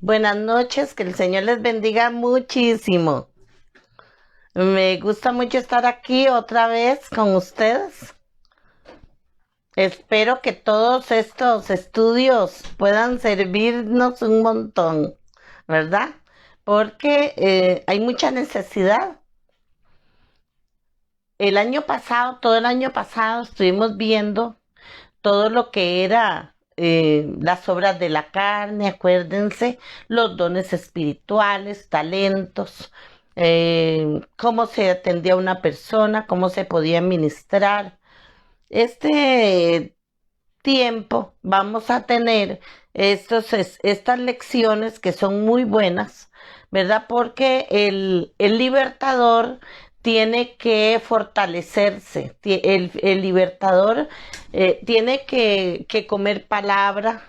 Buenas noches, que el Señor les bendiga muchísimo. Me gusta mucho estar aquí otra vez con ustedes. Espero que todos estos estudios puedan servirnos un montón, ¿verdad? Porque hay mucha necesidad. El año pasado, todo el año pasado, estuvimos viendo todo lo que era las obras de la carne, acuérdense, los dones espirituales, talentos, cómo se atendía a una persona, cómo se podía ministrar. Este tiempo vamos a tener estas lecciones que son muy buenas, ¿verdad? Porque el libertador tiene que fortalecerse, el libertador tiene que comer palabra,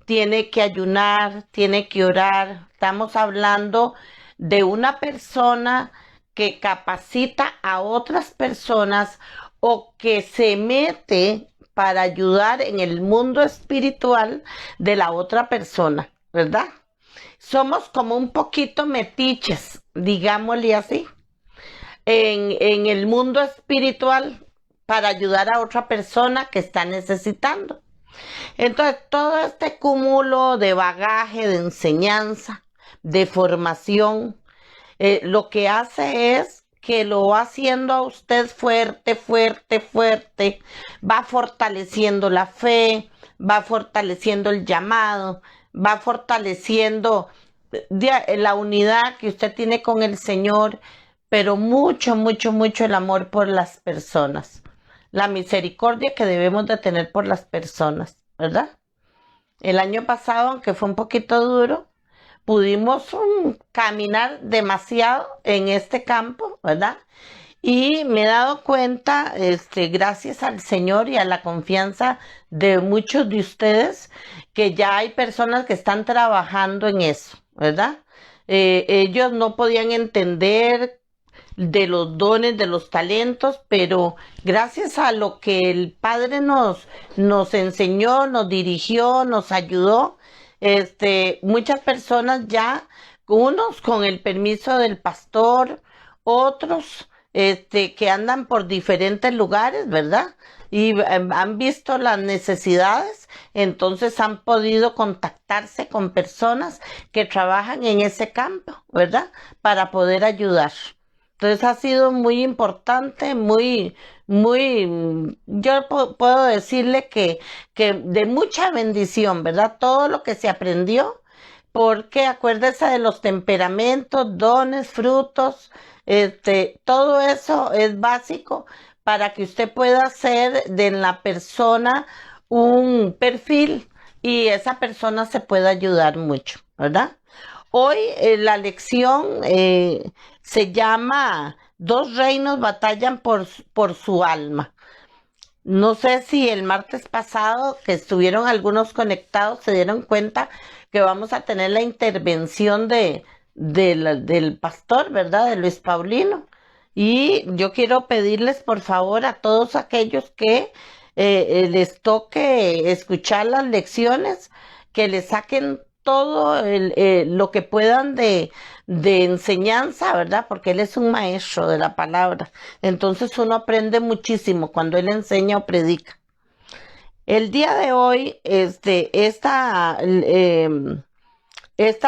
tiene que ayunar, tiene que orar. Estamos hablando de una persona que capacita a otras personas o que se mete para ayudar en el mundo espiritual de la otra persona, ¿verdad? Somos como un poquito metiches, digámosle así, en el mundo espiritual para ayudar a otra persona que está necesitando. Entonces, todo este cúmulo de bagaje, de enseñanza, de formación, lo que hace es que lo va haciendo a usted fuerte, fuerte, fuerte, va fortaleciendo la fe, va fortaleciendo el llamado, va fortaleciendo la unidad que usted tiene con el Señor, pero mucho, mucho, mucho el amor por las personas, la misericordia que debemos de tener por las personas, ¿verdad? El año pasado, aunque fue un poquito duro, pudimos caminar demasiado en este campo, ¿verdad? Y me he dado cuenta, gracias al Señor y a la confianza de muchos de ustedes, que ya hay personas que están trabajando en eso, ¿verdad? Ellos no podían entender de los dones, de los talentos, pero gracias a lo que el Padre nos enseñó, nos dirigió, nos ayudó, muchas personas ya, unos con el permiso del pastor, otros que andan por diferentes lugares, ¿verdad? Y han visto las necesidades, entonces han podido contactarse con personas que trabajan en ese campo, ¿verdad? Para poder ayudar. Entonces ha sido muy importante, yo puedo decirle que de mucha bendición, ¿verdad? Todo lo que se aprendió, porque acuérdese de los temperamentos, dones, frutos, todo eso es básico para que usted pueda hacer de la persona un perfil y esa persona se pueda ayudar mucho, ¿verdad? Hoy la lección se llama Dos reinos batallan por su alma. No sé si el martes pasado que estuvieron algunos conectados se dieron cuenta que vamos a tener la intervención del pastor, ¿verdad? De Luis Paulino. Y yo quiero pedirles por favor a todos aquellos que les toque escuchar las lecciones, que le saquen todo lo que puedan de enseñanza, ¿verdad? Porque él es un maestro de la palabra. Entonces uno aprende muchísimo cuando él enseña o predica. El día de hoy, esta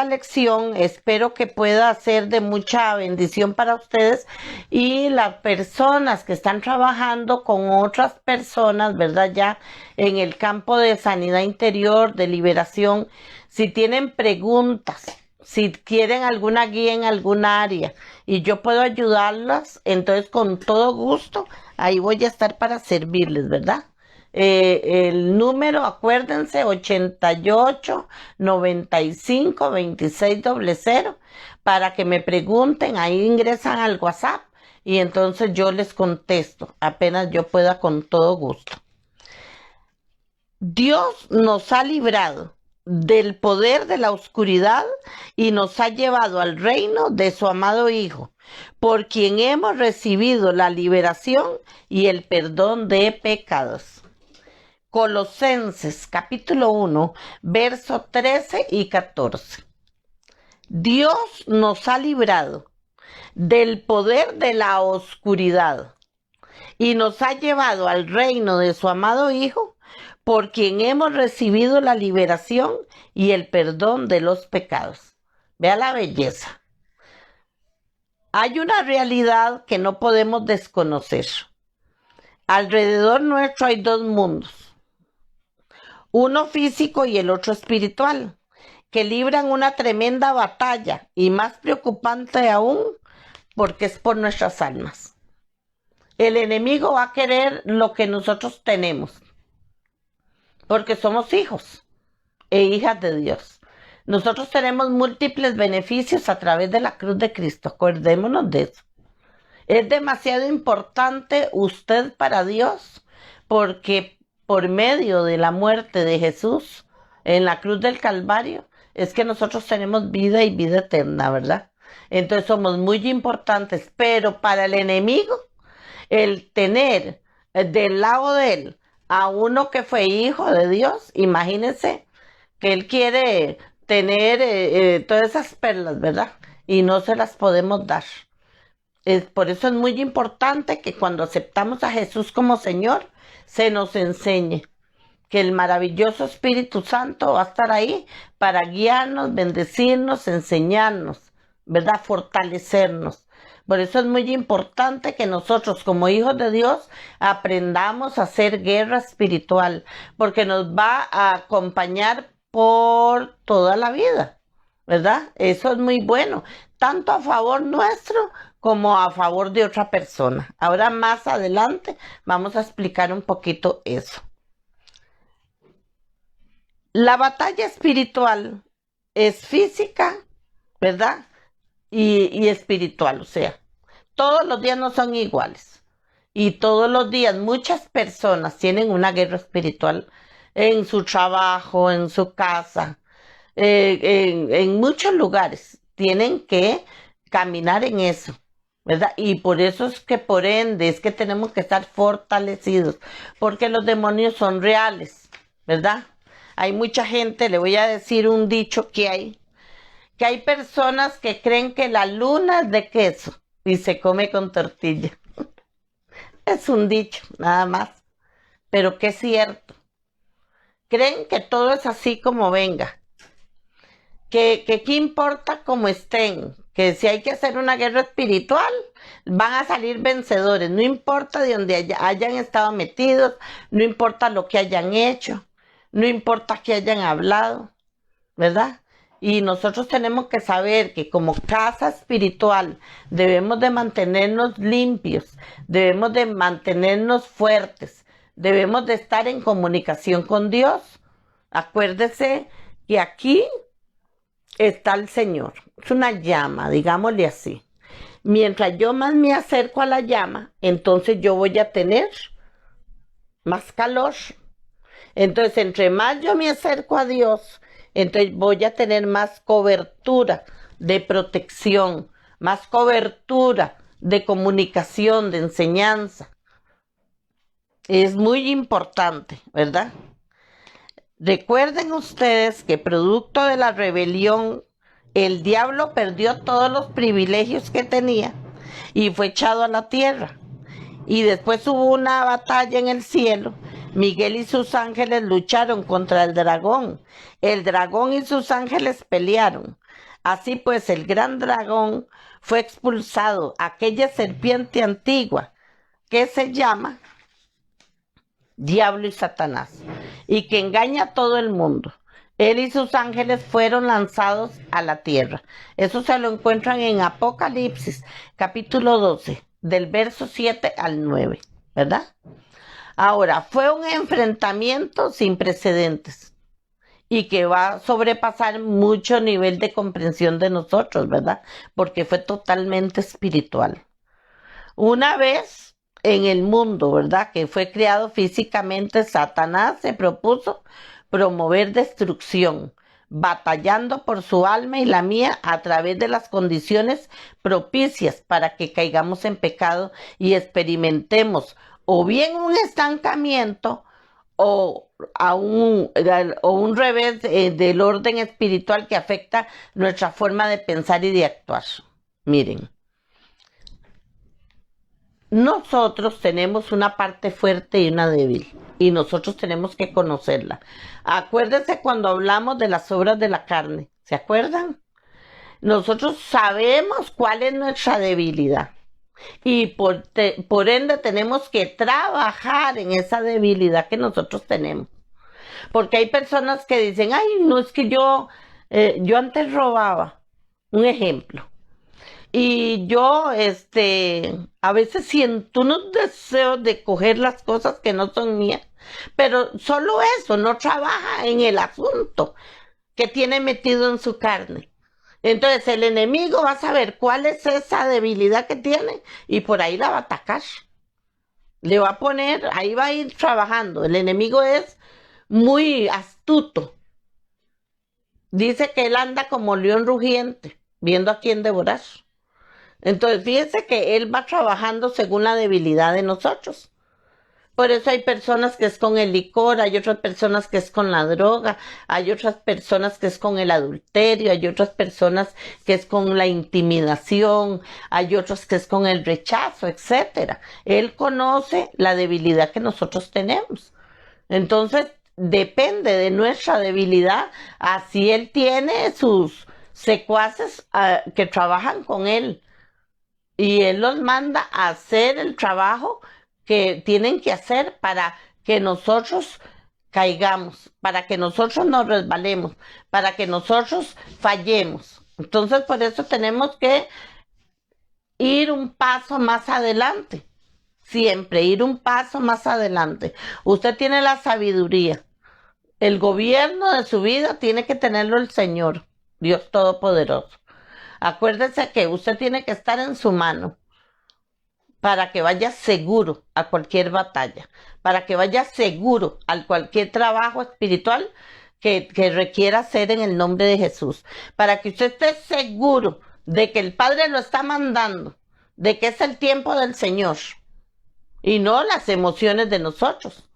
lección espero que pueda ser de mucha bendición para ustedes y las personas que están trabajando con otras personas, ¿verdad? Ya en el campo de sanidad interior, de liberación, si tienen preguntas, si quieren alguna guía en alguna área y yo puedo ayudarlas, entonces con todo gusto ahí voy a estar para servirles, ¿verdad? El número, acuérdense, 88 95 26 00, para que me pregunten, ahí ingresan al WhatsApp y entonces yo les contesto apenas yo pueda con todo gusto. Dios nos ha librado del poder de la oscuridad y nos ha llevado al reino de su amado Hijo, por quien hemos recibido la liberación y el perdón de pecados. Colosenses capítulo 1, verso 13 y 14. Dios nos ha librado del poder de la oscuridad y nos ha llevado al reino de su amado Hijo, por quien hemos recibido la liberación y el perdón de los pecados. Vea la belleza. Hay una realidad que no podemos desconocer. Alrededor nuestro hay dos mundos, uno físico y el otro espiritual, que libran una tremenda batalla, y más preocupante aún, porque es por nuestras almas. El enemigo va a querer lo que nosotros tenemos, porque somos hijos e hijas de Dios. Nosotros tenemos múltiples beneficios a través de la cruz de Cristo, acordémonos de eso. Es demasiado importante usted para Dios, porque por medio de la muerte de Jesús en la cruz del Calvario, es que nosotros tenemos vida y vida eterna, ¿verdad? Entonces somos muy importantes, pero para el enemigo, el tener del lado de él a uno que fue hijo de Dios, imagínense que él quiere tener todas esas perlas, ¿verdad? Y no se las podemos dar. Por eso es muy importante que cuando aceptamos a Jesús como Señor, se nos enseñe que el maravilloso Espíritu Santo va a estar ahí para guiarnos, bendecirnos, enseñarnos, ¿verdad? Fortalecernos. Por eso es muy importante que nosotros como hijos de Dios aprendamos a hacer guerra espiritual, porque nos va a acompañar por toda la vida, ¿verdad? Eso es muy bueno, tanto a favor nuestro como a favor de otra persona. Ahora más adelante vamos a explicar un poquito eso. La batalla espiritual es física, ¿verdad? Y espiritual, o sea, todos los días no son iguales. Y todos los días muchas personas tienen una guerra espiritual en su trabajo, en su casa, en muchos lugares. Tienen que caminar en eso, ¿verdad? Y por eso es que por ende es que tenemos que estar fortalecidos, porque los demonios son reales, ¿verdad? Hay mucha gente, le voy a decir un dicho que hay personas que creen que la luna es de queso y se come con tortilla. Es un dicho, nada más, pero que es cierto. Creen que todo es así como venga, que qué importa cómo estén, que si hay que hacer una guerra espiritual, van a salir vencedores, no importa de dónde hayan estado metidos, no importa lo que hayan hecho, no importa que hayan hablado, ¿verdad? Y nosotros tenemos que saber que como casa espiritual debemos de mantenernos limpios, debemos de mantenernos fuertes, debemos de estar en comunicación con Dios. Acuérdese que aquí está el Señor, es una llama, digámosle así. Mientras yo más me acerco a la llama, entonces yo voy a tener más calor. Entonces, entre más yo me acerco a Dios, entonces voy a tener más cobertura de protección, más cobertura de comunicación, de enseñanza. Es muy importante, ¿verdad? Recuerden ustedes que producto de la rebelión, el diablo perdió todos los privilegios que tenía y fue echado a la tierra. Y después hubo una batalla en el cielo. Miguel y sus ángeles lucharon contra el dragón. El dragón y sus ángeles pelearon. Así pues, el gran dragón fue expulsado, aquella serpiente antigua que se llama Diablo y Satanás, y que engaña a todo el mundo. Él y sus ángeles fueron lanzados a la tierra. Eso se lo encuentran en Apocalipsis, capítulo 12, del verso 7 al 9, ¿verdad? Ahora, fue un enfrentamiento sin precedentes y que va a sobrepasar mucho nivel de comprensión de nosotros, ¿verdad? Porque fue totalmente espiritual. Una vez en el mundo, ¿verdad? Que fue creado físicamente, Satanás se propuso promover destrucción, batallando por su alma y la mía a través de las condiciones propicias para que caigamos en pecado y experimentemos o bien un estancamiento o un revés del orden espiritual que afecta nuestra forma de pensar y de actuar. Miren, nosotros tenemos una parte fuerte y una débil, y nosotros tenemos que conocerla. Acuérdense cuando hablamos de las obras de la carne, ¿se acuerdan? Nosotros sabemos cuál es nuestra debilidad y por ende tenemos que trabajar en esa debilidad que nosotros tenemos. Porque hay personas que dicen, ay, no es que yo antes robaba, un ejemplo. Y yo, a veces siento unos deseos de coger las cosas que no son mías, pero solo eso, no trabaja en el asunto que tiene metido en su carne. Entonces el enemigo va a saber cuál es esa debilidad que tiene y por ahí la va a atacar. Le va a poner, ahí va a ir trabajando. El enemigo es muy astuto. Dice que él anda como león rugiente, viendo a quién devorar. Entonces, fíjense que él va trabajando según la debilidad de nosotros. Por eso hay personas que es con el licor, hay otras personas que es con la droga, hay otras personas que es con el adulterio, hay otras personas que es con la intimidación, hay otros que es con el rechazo, etcétera. Él conoce la debilidad que nosotros tenemos. Entonces, depende de nuestra debilidad, así él tiene sus secuaces que trabajan con él y él los manda a hacer el trabajo que tienen que hacer para que nosotros caigamos, para que nosotros nos resbalemos, para que nosotros fallemos. Entonces, por eso tenemos que ir un paso más adelante, siempre ir un paso más adelante. Usted tiene la sabiduría. El gobierno de su vida tiene que tenerlo el Señor, Dios Todopoderoso. Acuérdese que usted tiene que estar en su mano para que vaya seguro a cualquier batalla, para que vaya seguro a cualquier trabajo espiritual que requiera hacer en el nombre de Jesús, para que usted esté seguro de que el Padre lo está mandando, de que es el tiempo del Señor y no las emociones de nosotros.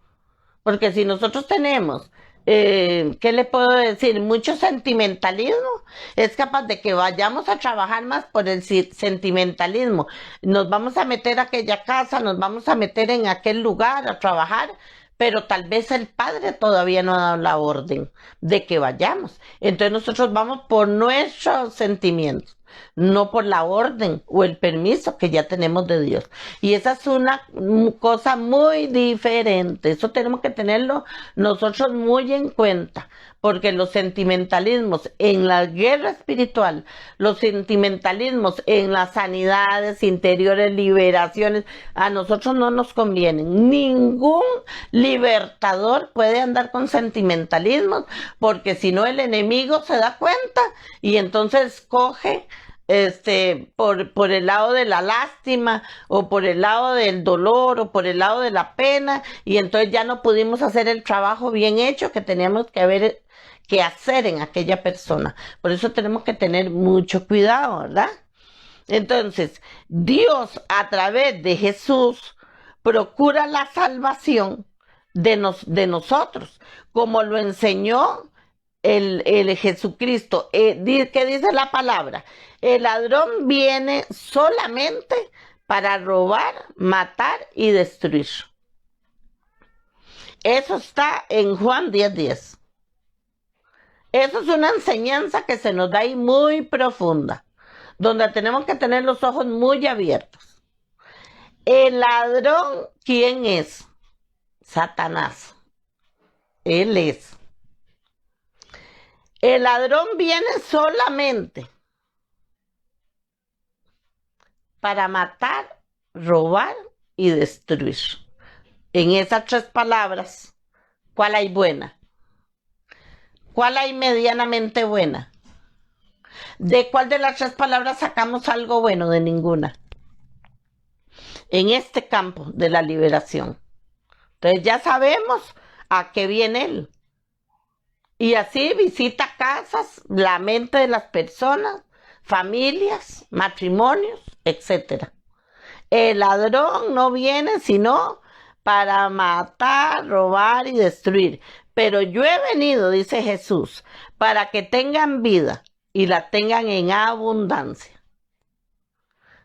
Porque si nosotros tenemos, ¿qué le puedo decir? Mucho sentimentalismo, es capaz de que vayamos a trabajar más por el sentimentalismo. Nos vamos a meter a aquella casa, nos vamos a meter en aquel lugar a trabajar, pero tal vez el padre todavía no ha dado la orden de que vayamos. Entonces nosotros vamos por nuestros sentimientos, no por la orden o el permiso que ya tenemos de Dios. Y esa es una cosa muy diferente. Eso tenemos que tenerlo nosotros muy en cuenta, porque los sentimentalismos en la guerra espiritual, los sentimentalismos en las sanidades interiores, liberaciones, a nosotros no nos convienen. Ningún libertador puede andar con sentimentalismos, porque si no el enemigo se da cuenta y entonces coge por el lado de la lástima o por el lado del dolor o por el lado de la pena y entonces ya no pudimos hacer el trabajo bien hecho que teníamos que hacer en aquella persona. Por eso tenemos que tener mucho cuidado, ¿verdad? Entonces, Dios a través de Jesús procura la salvación de nosotros, como lo enseñó el Jesucristo. ¿Qué dice la palabra? El ladrón viene solamente para robar, matar y destruir. Eso está en Juan 10:10. Eso es una enseñanza que se nos da ahí muy profunda, donde tenemos que tener los ojos muy abiertos. El ladrón, ¿quién es? Satanás. Él es. El ladrón viene solamente para matar, robar y destruir. En esas tres palabras, ¿cuál hay buena? ¿Cuál hay medianamente buena? ¿De cuál de las tres palabras sacamos algo bueno? De ninguna. En este campo de la liberación. Entonces ya sabemos a qué viene él. Y así visita casas, la mente de las personas, familias, matrimonios, etc. El ladrón no viene sino para matar, robar y destruir. Pero yo he venido, dice Jesús, para que tengan vida y la tengan en abundancia.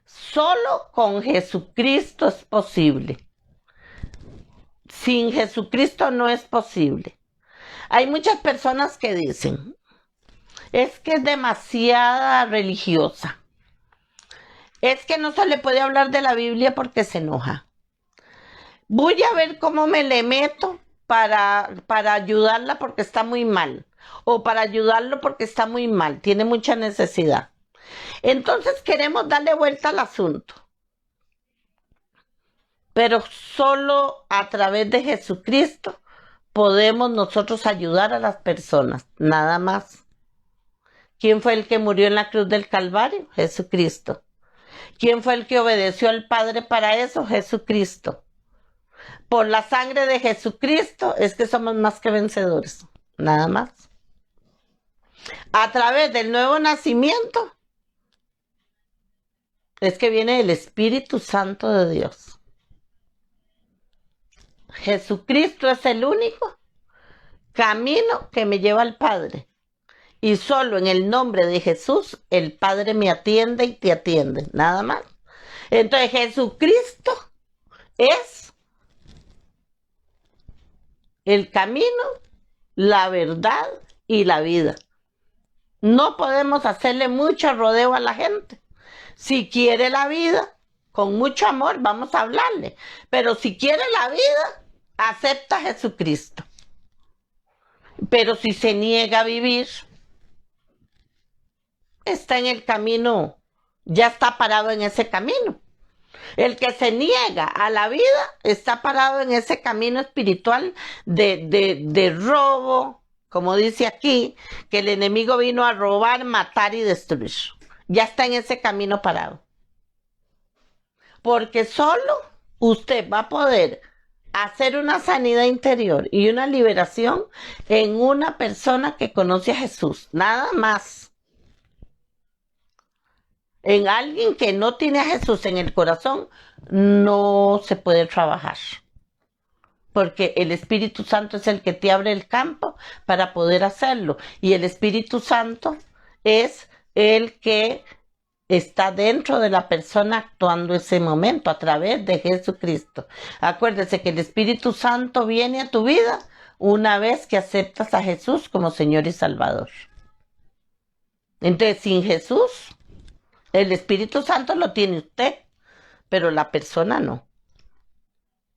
Solo con Jesucristo es posible. Sin Jesucristo no es posible. Hay muchas personas que dicen, es que es demasiada religiosa. Es que no se le puede hablar de la Biblia porque se enoja. Voy a ver cómo me le meto para ayudarla porque está muy mal. O para ayudarlo porque está muy mal, tiene mucha necesidad. Entonces queremos darle vuelta al asunto. Pero solo a través de Jesucristo podemos nosotros ayudar a las personas, nada más. ¿Quién fue el que murió en la cruz del Calvario? Jesucristo. ¿Quién fue el que obedeció al Padre para eso? Jesucristo. Por la sangre de Jesucristo es que somos más que vencedores, nada más. A través del nuevo nacimiento es que viene el Espíritu Santo de Dios. Jesucristo es el único camino que me lleva al Padre. Y solo en el nombre de Jesús el Padre me atiende y te atiende, nada más. Entonces Jesucristo es el camino, la verdad y la vida. No podemos hacerle mucho rodeo a la gente. Si quiere la vida, con mucho amor vamos a hablarle. Pero si quiere la vida, acepta a Jesucristo. Pero si se niega a vivir, está en el camino, ya está parado en ese camino. El que se niega a la vida está parado en ese camino espiritual de robo, como dice aquí, que el enemigo vino a robar, matar y destruir. Ya está en ese camino parado. Porque solo usted va a poder hacer una sanidad interior y una liberación en una persona que conoce a Jesús, nada más. En alguien que no tiene a Jesús en el corazón, no se puede trabajar. Porque el Espíritu Santo es el que te abre el campo para poder hacerlo. Y el Espíritu Santo es el que está dentro de la persona actuando ese momento a través de Jesucristo. Acuérdese que el Espíritu Santo viene a tu vida una vez que aceptas a Jesús como Señor y Salvador. Entonces, sin Jesús, el Espíritu Santo lo tiene usted, pero la persona no,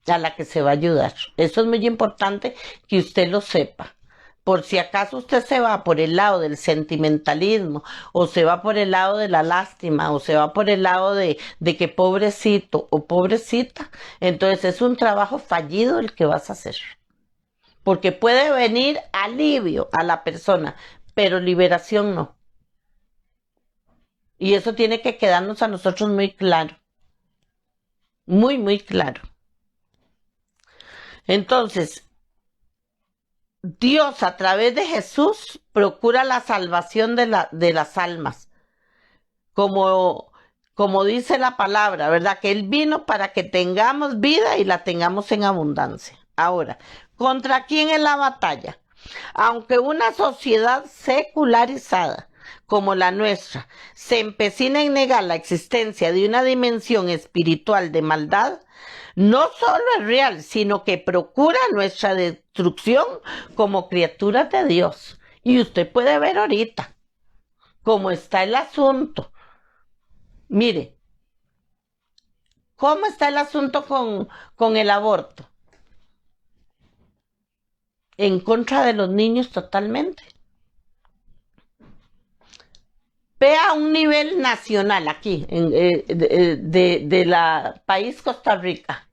a la que se va a ayudar. Eso es muy importante que usted lo sepa. Por si acaso usted se va por el lado del sentimentalismo, o se va por el lado de la lástima, o se va por el lado de que pobrecito o pobrecita, entonces es un trabajo fallido el que vas a hacer. Porque puede venir alivio a la persona, pero liberación no. Y eso tiene que quedarnos a nosotros muy claro. Muy, muy claro. Entonces, Dios a través de Jesús procura la salvación de las almas. Como dice la palabra, ¿verdad? Que Él vino para que tengamos vida y la tengamos en abundancia. Ahora, ¿contra quién es la batalla? Aunque una sociedad secularizada como la nuestra se empecina en negar la existencia de una dimensión espiritual de maldad, no solo es real, sino que procura nuestra destrucción como criaturas de Dios. Y usted puede ver ahorita cómo está el asunto. Mire, ¿cómo está el asunto con el aborto? En contra de los niños totalmente. Vea a un nivel nacional aquí, de la país Costa Rica,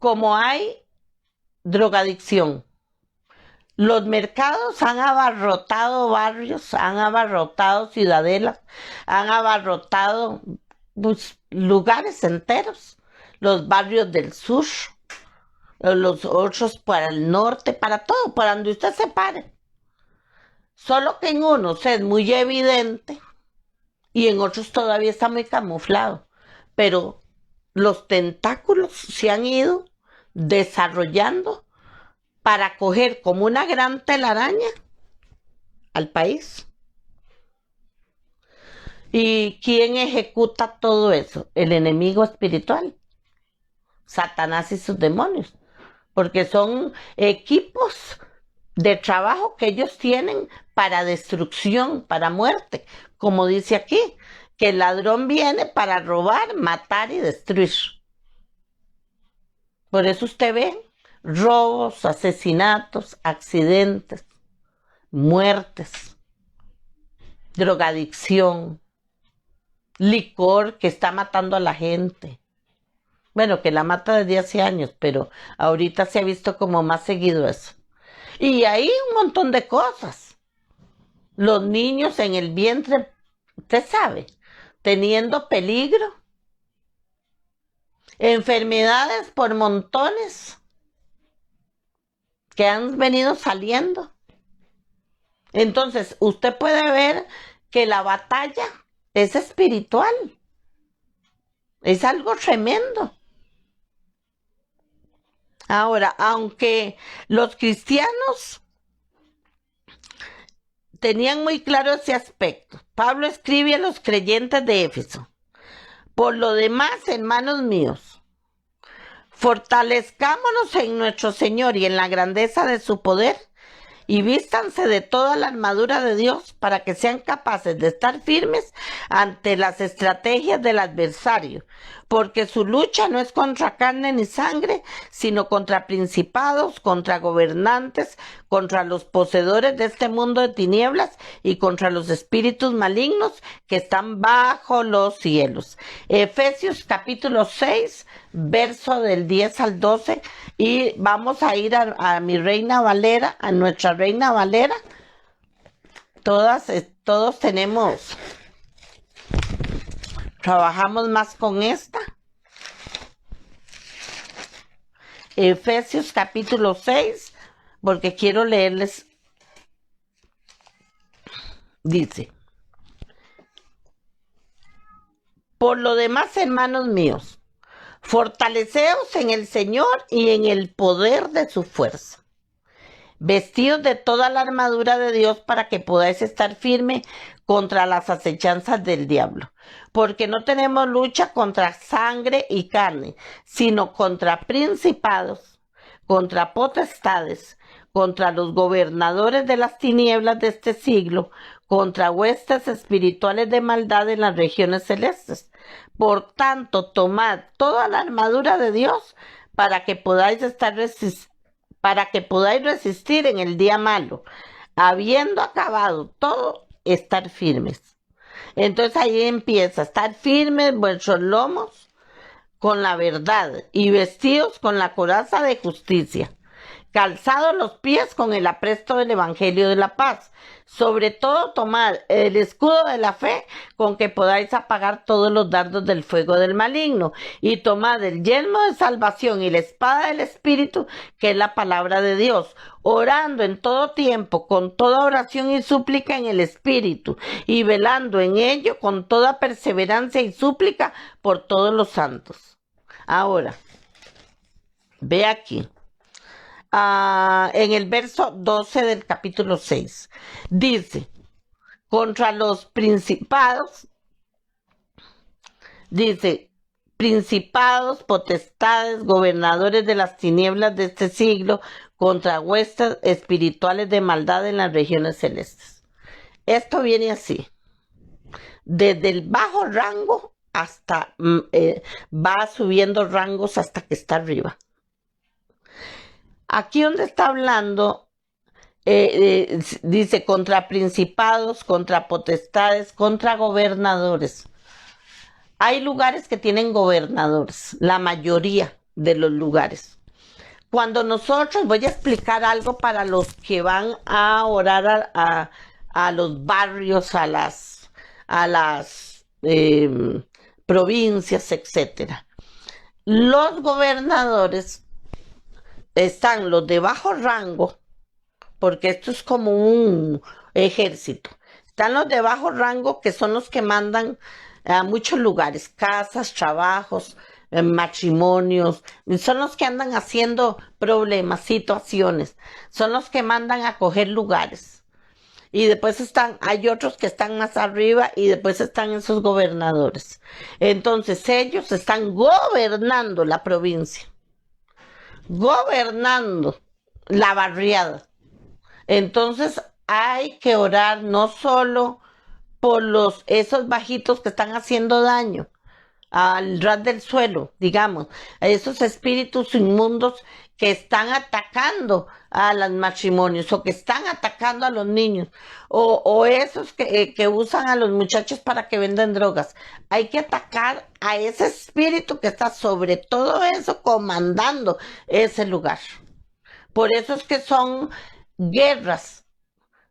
como hay drogadicción. Los mercados han abarrotado barrios, han abarrotado ciudadelas, han abarrotado lugares enteros, los barrios del sur, los otros para el norte, para todo, para donde usted se pare. Solo que en unos es muy evidente y en otros todavía está muy camuflado. Pero los tentáculos se han ido desarrollando para coger como una gran telaraña al país. ¿Y quién ejecuta todo eso? El enemigo espiritual, Satanás y sus demonios, porque son equipos de trabajo que ellos tienen para destrucción, para muerte, como dice aquí, que el ladrón viene para robar, matar y destruir. Por eso usted ve robos, asesinatos, accidentes, muertes, drogadicción, licor que está matando a la gente. Bueno, que la mata desde hace años, pero ahorita se ha visto como más seguido eso. Y hay un montón de cosas. Los niños en el vientre, usted sabe, teniendo peligro. Enfermedades por montones que han venido saliendo. Entonces, usted puede ver que la batalla es espiritual. Es algo tremendo. Ahora, aunque los cristianos tenían muy claro ese aspecto, Pablo escribe a los creyentes de Éfeso: por lo demás, hermanos míos, fortalezcámonos en nuestro Señor y en la grandeza de su poder, y vístanse de toda la armadura de Dios para que sean capaces de estar firmes ante las estrategias del adversario, porque su lucha no es contra carne ni sangre, sino contra principados, contra gobernantes, contra los poseedores de este mundo de tinieblas y contra los espíritus malignos que están bajo los cielos. Efesios capítulo 6, verso del 10 al 12, y vamos a ir a mi Reina Valera, a nuestra Reina Valera. Todos trabajamos más con esta. Efesios capítulo 6, porque quiero leerles. Dice: por lo demás, hermanos míos, fortaleceos en el Señor y en el poder de su fuerza. Vestidos de toda la armadura de Dios para que podáis estar firme contra las acechanzas del diablo. Porque no tenemos lucha contra sangre y carne, sino contra principados, contra potestades, contra los gobernadores de las tinieblas de este siglo, contra huestes espirituales de maldad en las regiones celestes. Por tanto, tomad toda la armadura de Dios para que podáis resistir en el día malo, habiendo acabado todo, estar firmes. Entonces ahí empieza: estar firmes vuestros lomos con la verdad y vestidos con la coraza de justicia, calzados los pies con el apresto del evangelio de la paz. Sobre todo, tomad el escudo de la fe con que podáis apagar todos los dardos del fuego del maligno, y tomad el yelmo de salvación y la espada del Espíritu, que es la palabra de Dios, orando en todo tiempo con toda oración y súplica en el Espíritu, y velando en ello con toda perseverancia y súplica por todos los santos. Ahora, ve aquí. En el verso 12 del capítulo 6, dice: contra los principados, dice, principados, potestades, gobernadores de las tinieblas de este siglo, contra huestes espirituales de maldad en las regiones celestes. Esto viene así: desde el bajo rango hasta, va subiendo rangos hasta que está arriba. Aquí donde está hablando, dice contra principados, contra potestades, contra gobernadores. Hay lugares que tienen gobernadores, la mayoría de los lugares. Cuando nosotros, voy a explicar algo para los que van a orar a los barrios, a las provincias, etcétera. Los gobernadores están los de bajo rango, porque esto es como un ejército. Están los de bajo rango, que son los que mandan a muchos lugares, casas, trabajos, matrimonios, son los que andan haciendo problemas, situaciones, son los que mandan a coger lugares. Y después hay otros que están más arriba y después están esos gobernadores. Entonces ellos están gobernando la provincia, gobernando la barriada. Entonces hay que orar no solo por esos bajitos que están haciendo daño al ras del suelo, digamos, a esos espíritus inmundos que están atacando a los matrimonios o que están atacando a los niños o esos que usan a los muchachos para que vendan drogas. Hay que atacar a ese espíritu que está sobre todo eso comandando ese lugar. Por eso es que son guerras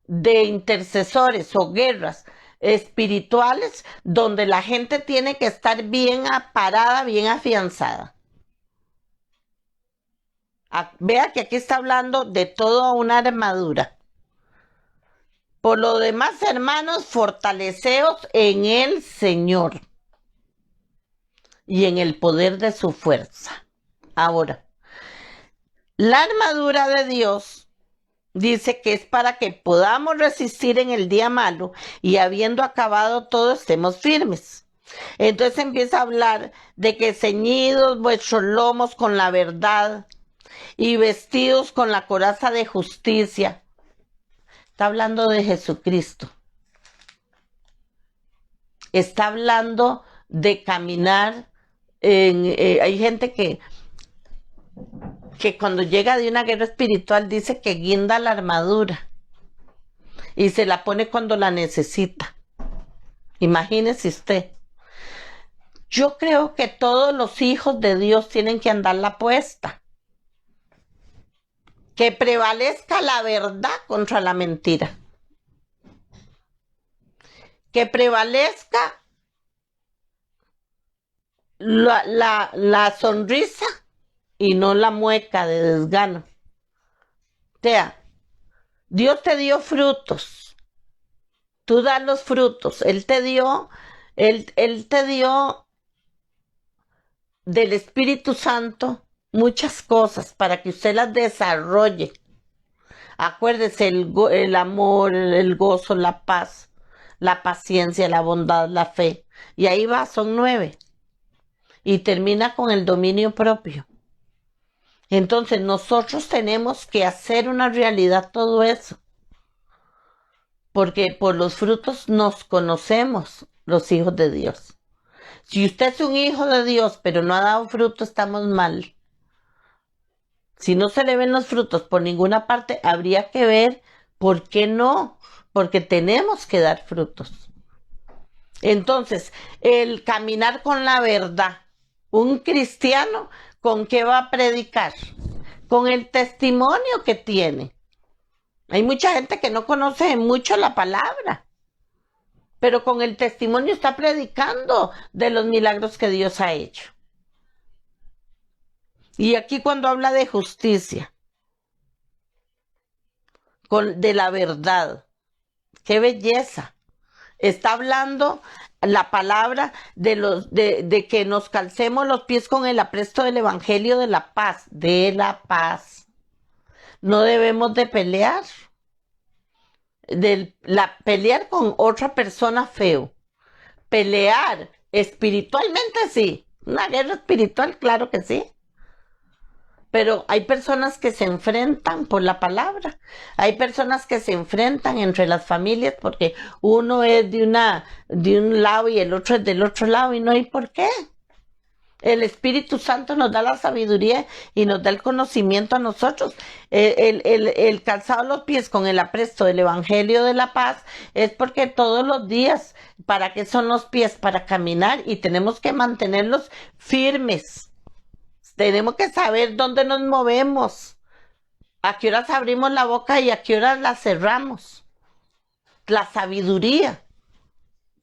de intercesores o guerras espirituales donde la gente tiene que estar bien parada, bien afianzada. Vea que aquí está hablando de toda una armadura. Por lo demás, hermanos, fortaleceos en el Señor y en el poder de su fuerza. Ahora, la armadura de Dios dice que es para que podamos resistir en el día malo y habiendo acabado todo estemos firmes. Entonces empieza a hablar de que ceñidos vuestros lomos con la verdad y vestidos con la coraza de justicia. Está hablando de Jesucristo. Está hablando de caminar. Hay gente que cuando llega de una guerra espiritual dice que guinda la armadura y se la pone cuando la necesita. Imagínese usted. Yo creo que todos los hijos de Dios tienen que andarla puesta. Que prevalezca la verdad contra la mentira. Que prevalezca la sonrisa y no la mueca de desgano. O sea, Dios te dio frutos. Tú das los frutos. Él te dio del Espíritu Santo muchas cosas para que usted las desarrolle. Acuérdese, el amor, el gozo, la paz, la paciencia, la bondad, la fe. Y ahí va, son 9. Y termina con el dominio propio. Entonces nosotros tenemos que hacer una realidad todo eso. Porque por los frutos nos conocemos los hijos de Dios. Si usted es un hijo de Dios pero no ha dado fruto, estamos mal. Si no se le ven los frutos por ninguna parte, habría que ver por qué no. Porque tenemos que dar frutos. Entonces, el caminar con la verdad. Un cristiano, ¿con qué va a predicar? Con el testimonio que tiene. Hay mucha gente que no conoce mucho la palabra, pero con el testimonio está predicando de los milagros que Dios ha hecho. Y aquí cuando habla de justicia, de la verdad, qué belleza. Está hablando la palabra de que nos calcemos los pies con el apresto del evangelio de la paz, No debemos de pelear, pelear con otra persona feo. Pelear espiritualmente sí, una guerra espiritual, claro que sí. Pero hay personas que se enfrentan por la palabra. Hay personas que se enfrentan entre las familias porque uno es de un lado y el otro es del otro lado y no hay por qué. El Espíritu Santo nos da la sabiduría y nos da el conocimiento a nosotros. El calzado de los pies con el apresto del Evangelio de la Paz es porque todos los días, ¿para qué son los pies? Para caminar y tenemos que mantenerlos firmes. Tenemos que saber dónde nos movemos, a qué horas abrimos la boca y a qué horas la cerramos. La sabiduría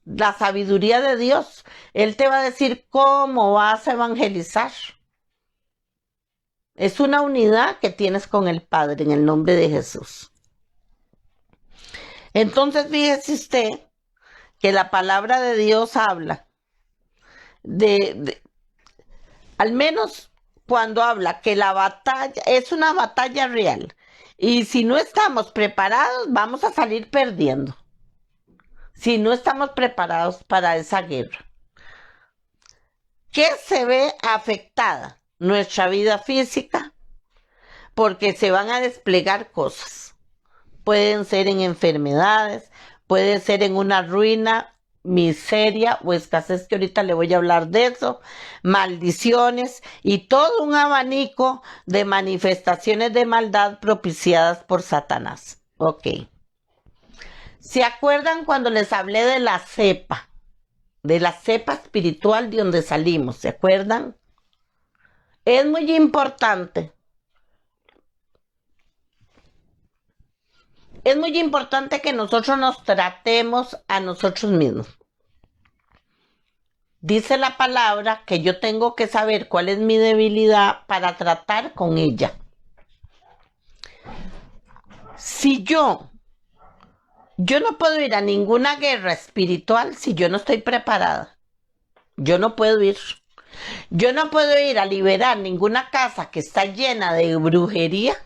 de Dios. Él te va a decir cómo vas a evangelizar. Es una unidad que tienes con el Padre en el nombre de Jesús. Entonces fíjese usted que la palabra de Dios habla de Al menos cuando habla que la batalla es una batalla real. Y si no estamos preparados, vamos a salir perdiendo. Si no estamos preparados para esa guerra. ¿Qué se ve afectada? Nuestra vida física, porque se van a desplegar cosas. Pueden ser en enfermedades, puede ser en una ruina, miseria o escasez, que ahorita le voy a hablar de eso, maldiciones y todo un abanico de manifestaciones de maldad propiciadas por Satanás. Ok. ¿Se acuerdan cuando les hablé de la cepa? De la cepa espiritual de donde salimos, ¿se acuerdan? Es muy importante. Es muy importante que nosotros nos tratemos a nosotros mismos. Dice la palabra que yo tengo que saber cuál es mi debilidad para tratar con ella. Si yo no puedo ir a ninguna guerra espiritual si yo no estoy preparada. Yo no puedo ir. Yo no puedo ir a liberar ninguna casa que está llena de brujería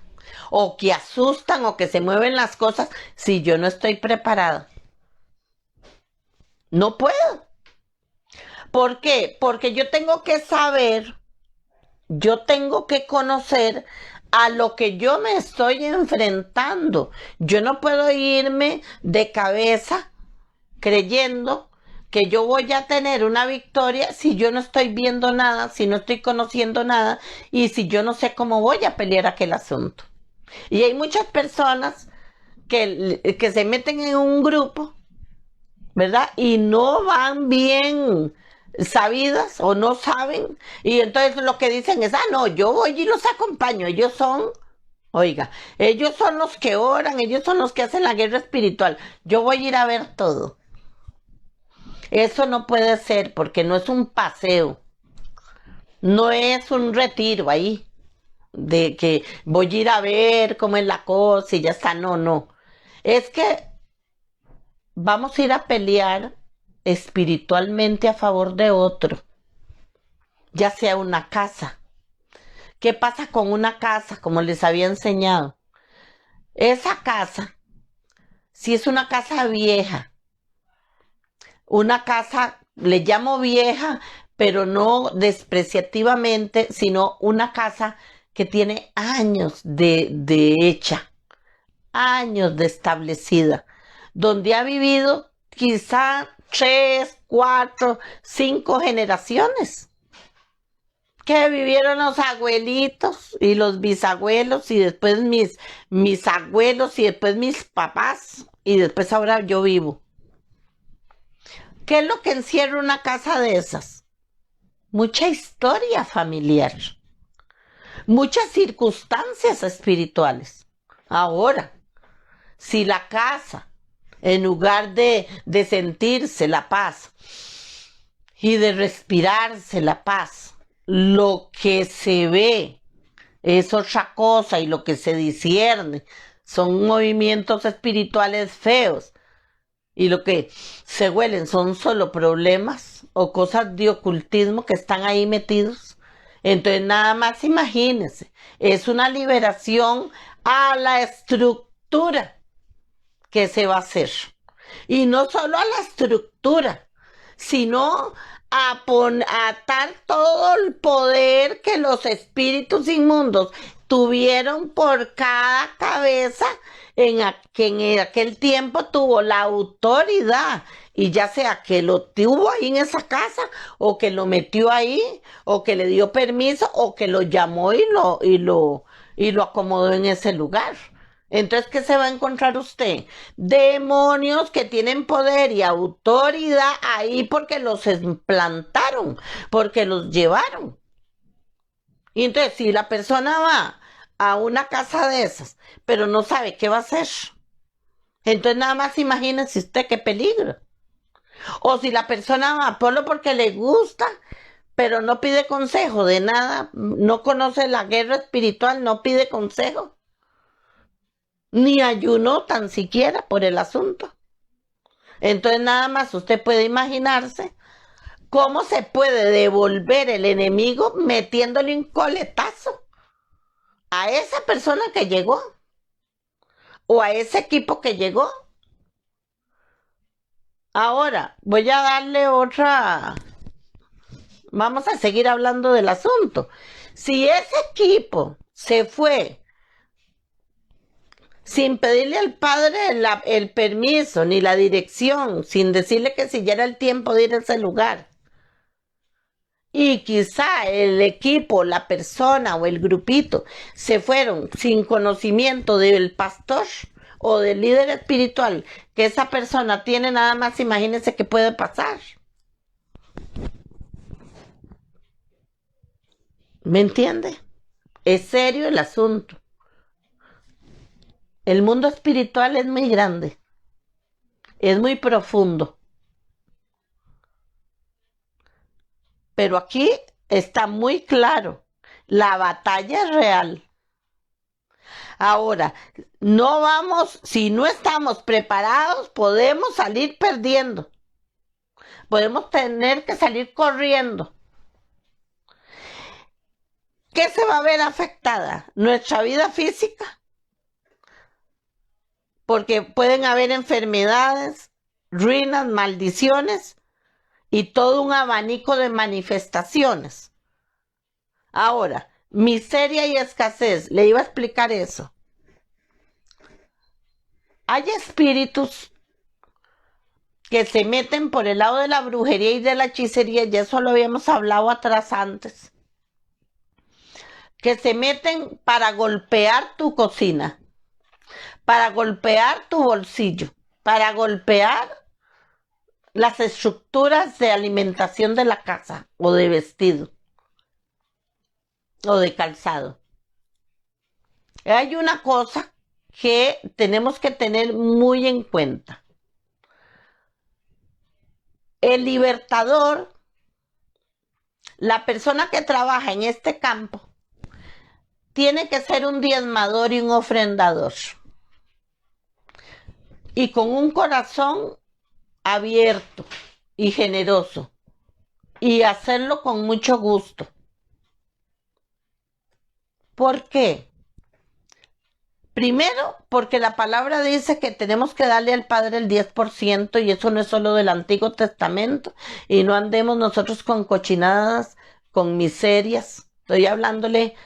o que asustan o que se mueven las cosas si yo no estoy preparada. No puedo. ¿Por qué? Porque yo tengo que saber, yo tengo que conocer a lo que yo me estoy enfrentando. Yo no puedo irme de cabeza creyendo que yo voy a tener una victoria si yo no estoy viendo nada, si no estoy conociendo nada y si yo no sé cómo voy a pelear aquel asunto. Y hay muchas personas que se meten en un grupo, ¿verdad? Y no van bien sabidas o no saben. Y entonces lo que dicen es, no, yo voy y los acompaño. Ellos son, oiga, ellos son los que oran, ellos son los que hacen la guerra espiritual. Yo voy a ir a ver todo. Eso no puede ser porque no es un paseo. No es un retiro ahí de que voy a ir a ver cómo es la cosa y ya está. No, no. Es que vamos a ir a pelear espiritualmente a favor de otro, ya sea una casa. ¿Qué pasa con una casa? Como les había enseñado. Esa casa, si es una casa vieja, una casa, le llamo vieja, pero no despreciativamente, sino una casa que tiene años de hecha, años de establecida, donde ha vivido quizá 3, 4, 5 generaciones, que vivieron los abuelitos y los bisabuelos y después mis abuelos y después mis papás y después ahora yo vivo. ¿Qué es lo que encierra una casa de esas? Mucha historia familiar, muchas circunstancias espirituales. Ahora, si la casa, en lugar de sentirse la paz y de respirarse la paz, lo que se ve es otra cosa y lo que se discierne son movimientos espirituales feos y lo que se huelen son solo problemas o cosas de ocultismo que están ahí metidos. Entonces nada más imagínense, es una liberación a la estructura que se va a hacer. Y no solo a la estructura, sino a atar todo el poder que los espíritus inmundos tuvieron por cada cabeza que en aquel tiempo tuvo la autoridad, y ya sea que lo tuvo ahí en esa casa, o que lo metió ahí, o que le dio permiso, o que lo llamó y lo acomodó en ese lugar. Entonces, ¿qué se va a encontrar usted? Demonios que tienen poder y autoridad ahí porque los implantaron, porque los llevaron. Y entonces, si la persona va a una casa de esas, pero no sabe qué va a hacer, entonces nada más imagínese usted qué peligro. O si la persona va solo porque le gusta, pero no pide consejo de nada, no conoce la guerra espiritual, no pide consejo, ni ayunó tan siquiera por el asunto. Entonces nada más usted puede imaginarse ¿Cómo se puede devolver el enemigo metiéndole un coletazo a esa persona que llegó o a ese equipo que llegó? Ahora, voy a darle otra. Vamos a seguir hablando del asunto. Si ese equipo se fue sin pedirle al padre el permiso ni la dirección, sin decirle que si ya era el tiempo de ir a ese lugar, y quizá el equipo, la persona o el grupito se fueron sin conocimiento del pastor o del líder espiritual que esa persona tiene, nada más imagínense qué puede pasar. ¿Me entiende? Es serio el asunto. El mundo espiritual es muy grande, es muy profundo. Pero aquí está muy claro, la batalla es real. Ahora, no vamos, si no estamos preparados, podemos salir perdiendo. Podemos tener que salir corriendo. ¿Qué se va a ver afectada? Nuestra vida física. Porque pueden haber enfermedades, ruinas, maldiciones y todo un abanico de manifestaciones. Ahora, miseria y escasez, le iba a explicar eso. Hay espíritus que se meten por el lado de la brujería y de la hechicería, y eso lo habíamos hablado atrás antes, que se meten para golpear tu cocina, para golpear tu bolsillo, para golpear las estructuras de alimentación de la casa o de vestido o de calzado. Hay una cosa que tenemos que tener muy en cuenta. El libertador, la persona que trabaja en este campo, tiene que ser un diezmador y un ofrendador. Y con un corazón abierto y generoso. Y hacerlo con mucho gusto. ¿Por qué? Primero, porque la palabra dice que tenemos que darle al Padre el 10%, y eso no es solo del Antiguo Testamento, y no andemos nosotros con cochinadas, con miserias. Estoy hablándole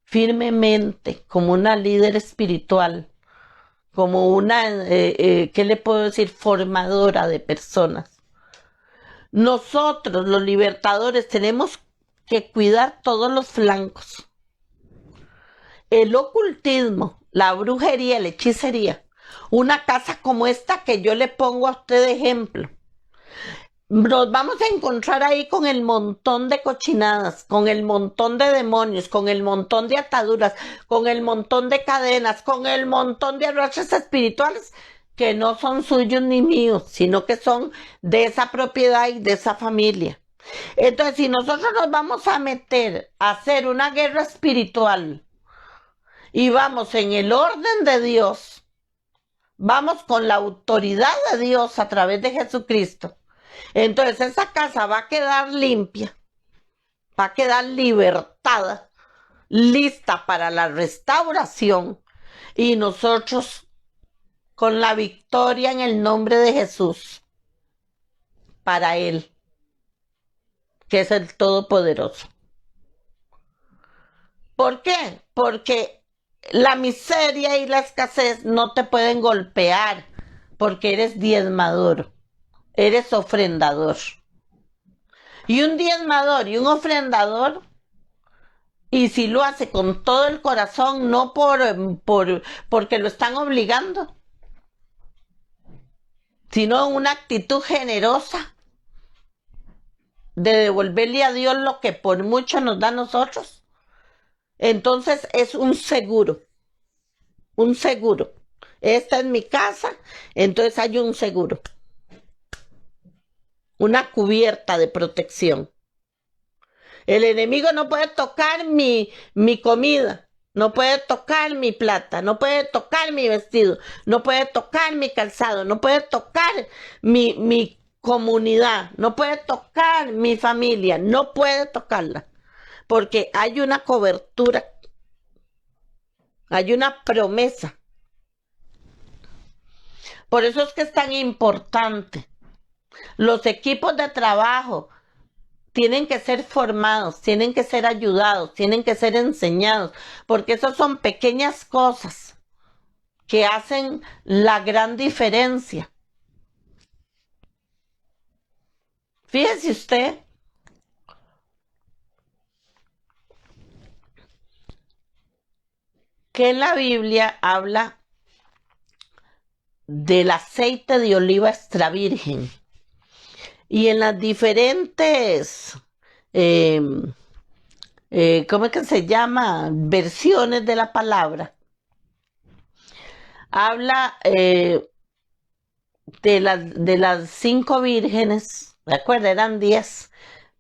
firmemente, como una líder espiritual, como una, ¿qué le puedo decir? Formadora de personas. Nosotros, los libertadores, tenemos que cuidar todos los flancos. El ocultismo, la brujería, la hechicería, una casa como esta que yo le pongo a usted de ejemplo, nos vamos a encontrar ahí con el montón de cochinadas, con el montón de demonios, con el montón de ataduras, con el montón de cadenas, con el montón de arrastres espirituales que no son suyos ni míos, sino que son de esa propiedad y de esa familia. Entonces, si nosotros nos vamos a meter a hacer una guerra espiritual y vamos en el orden de Dios, vamos con la autoridad de Dios a través de Jesucristo, entonces esa casa va a quedar limpia, va a quedar libertada, lista para la restauración, y nosotros con la victoria en el nombre de Jesús para Él, que es el Todopoderoso. ¿Por qué? Porque la miseria y la escasez no te pueden golpear, porque eres diezmador, eres ofrendador. Y un diezmador y un ofrendador, y si lo hace con todo el corazón, no porque lo están obligando, sino una actitud generosa de devolverle a Dios lo que por mucho nos da a nosotros, entonces es un seguro, un seguro. Esta es mi casa, entonces hay un seguro, una cubierta de protección. El enemigo no puede tocar mi comida, no puede tocar mi plata, no puede tocar mi vestido, no puede tocar mi calzado, no puede tocar mi comunidad, no puede tocar mi familia, no puede tocarla, porque hay una cobertura, hay una promesa. Por eso es que es tan importante. Los equipos de trabajo tienen que ser formados, tienen que ser ayudados, tienen que ser enseñados, porque esas son pequeñas cosas que hacen la gran diferencia. Fíjese usted que en la Biblia habla del aceite de oliva extra virgen y en las diferentes, eh, ¿cómo es que se llama? Versiones de la palabra. Habla de las 5 vírgenes, ¿de acuerdo? Eran 10,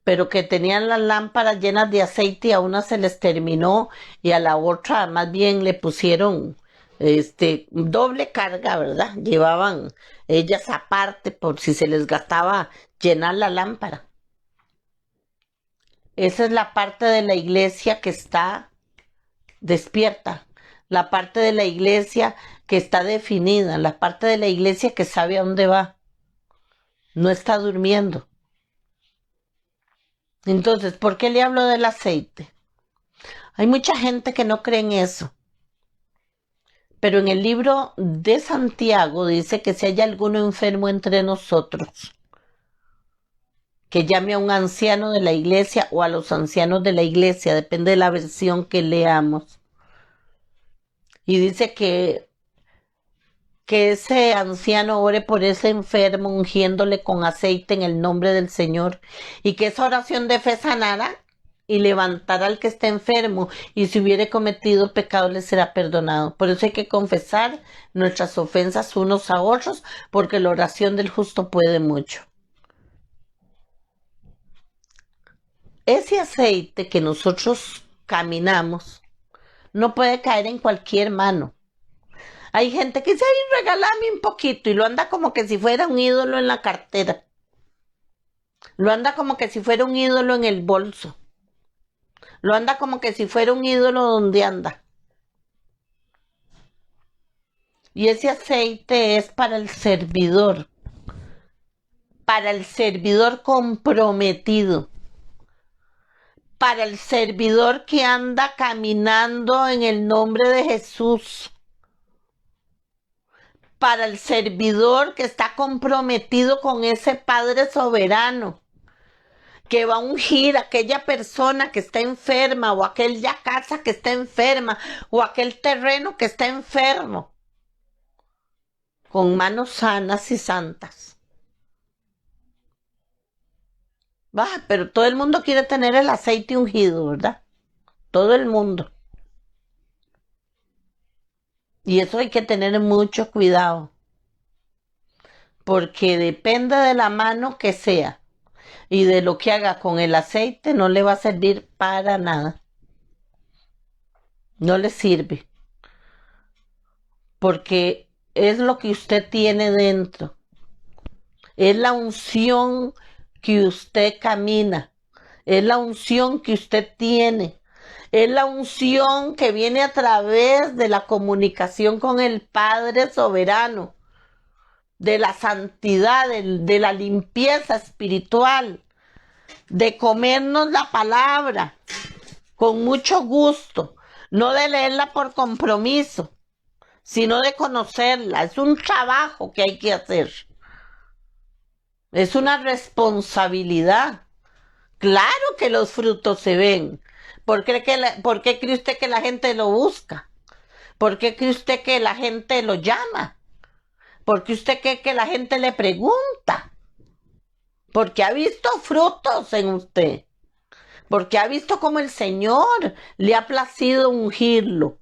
pero que tenían las lámparas llenas de aceite y a una se les terminó y a la otra más bien le pusieron doble carga, ¿verdad? Llevaban ellas aparte por si se les gastaba llenar la lámpara. Esa es la parte de la iglesia que está despierta, la parte de la iglesia que está definida, la parte de la iglesia que sabe a dónde va, no está durmiendo. Entonces, ¿por qué le hablo del aceite? Hay mucha gente que no cree en eso. Pero en el libro de Santiago dice que si hay alguno enfermo entre nosotros, que llame a un anciano de la iglesia o a los ancianos de la iglesia, depende de la versión que leamos. Y dice que ese anciano ore por ese enfermo, ungiéndole con aceite en el nombre del Señor, y que esa oración de fe sanará y levantará al que esté enfermo, y si hubiere cometido pecado le será perdonado. Por eso hay que confesar nuestras ofensas unos a otros, porque la oración del justo puede mucho. Ese aceite que nosotros caminamos no puede caer en cualquier mano. Hay gente que dice, ay, regálame un poquito, y lo anda como que si fuera un ídolo en la cartera. Lo anda como que si fuera un ídolo en el bolso. Lo anda como que si fuera un ídolo donde anda. Y ese aceite es para el servidor comprometido, para el servidor que anda caminando en el nombre de Jesús, para el servidor que está comprometido con ese Padre soberano, que va a ungir a aquella persona que está enferma, o aquella casa que está enferma, o aquel terreno que está enfermo, con manos sanas y santas. Pero todo el mundo quiere tener el aceite ungido, ¿verdad? Todo el mundo. Y eso hay que tener mucho cuidado, porque depende de la mano que sea y de lo que haga con el aceite, no le va a servir para nada. No le sirve, porque es lo que usted tiene dentro. Es la unción que usted camina. Es la unción que usted tiene. Es la unción que viene a través de la comunicación con el Padre soberano, de la santidad, de la limpieza espiritual, de comernos la palabra con mucho gusto, no de leerla por compromiso, sino de conocerla. Es un trabajo que hay que hacer. Es una responsabilidad. Claro que los frutos se ven. ¿Por qué cree usted que la gente lo busca? ¿Por qué cree usted que la gente lo llama? ¿Por qué usted cree que la gente le pregunta? Porque ha visto frutos en usted. Porque ha visto cómo el Señor le ha placido ungirlo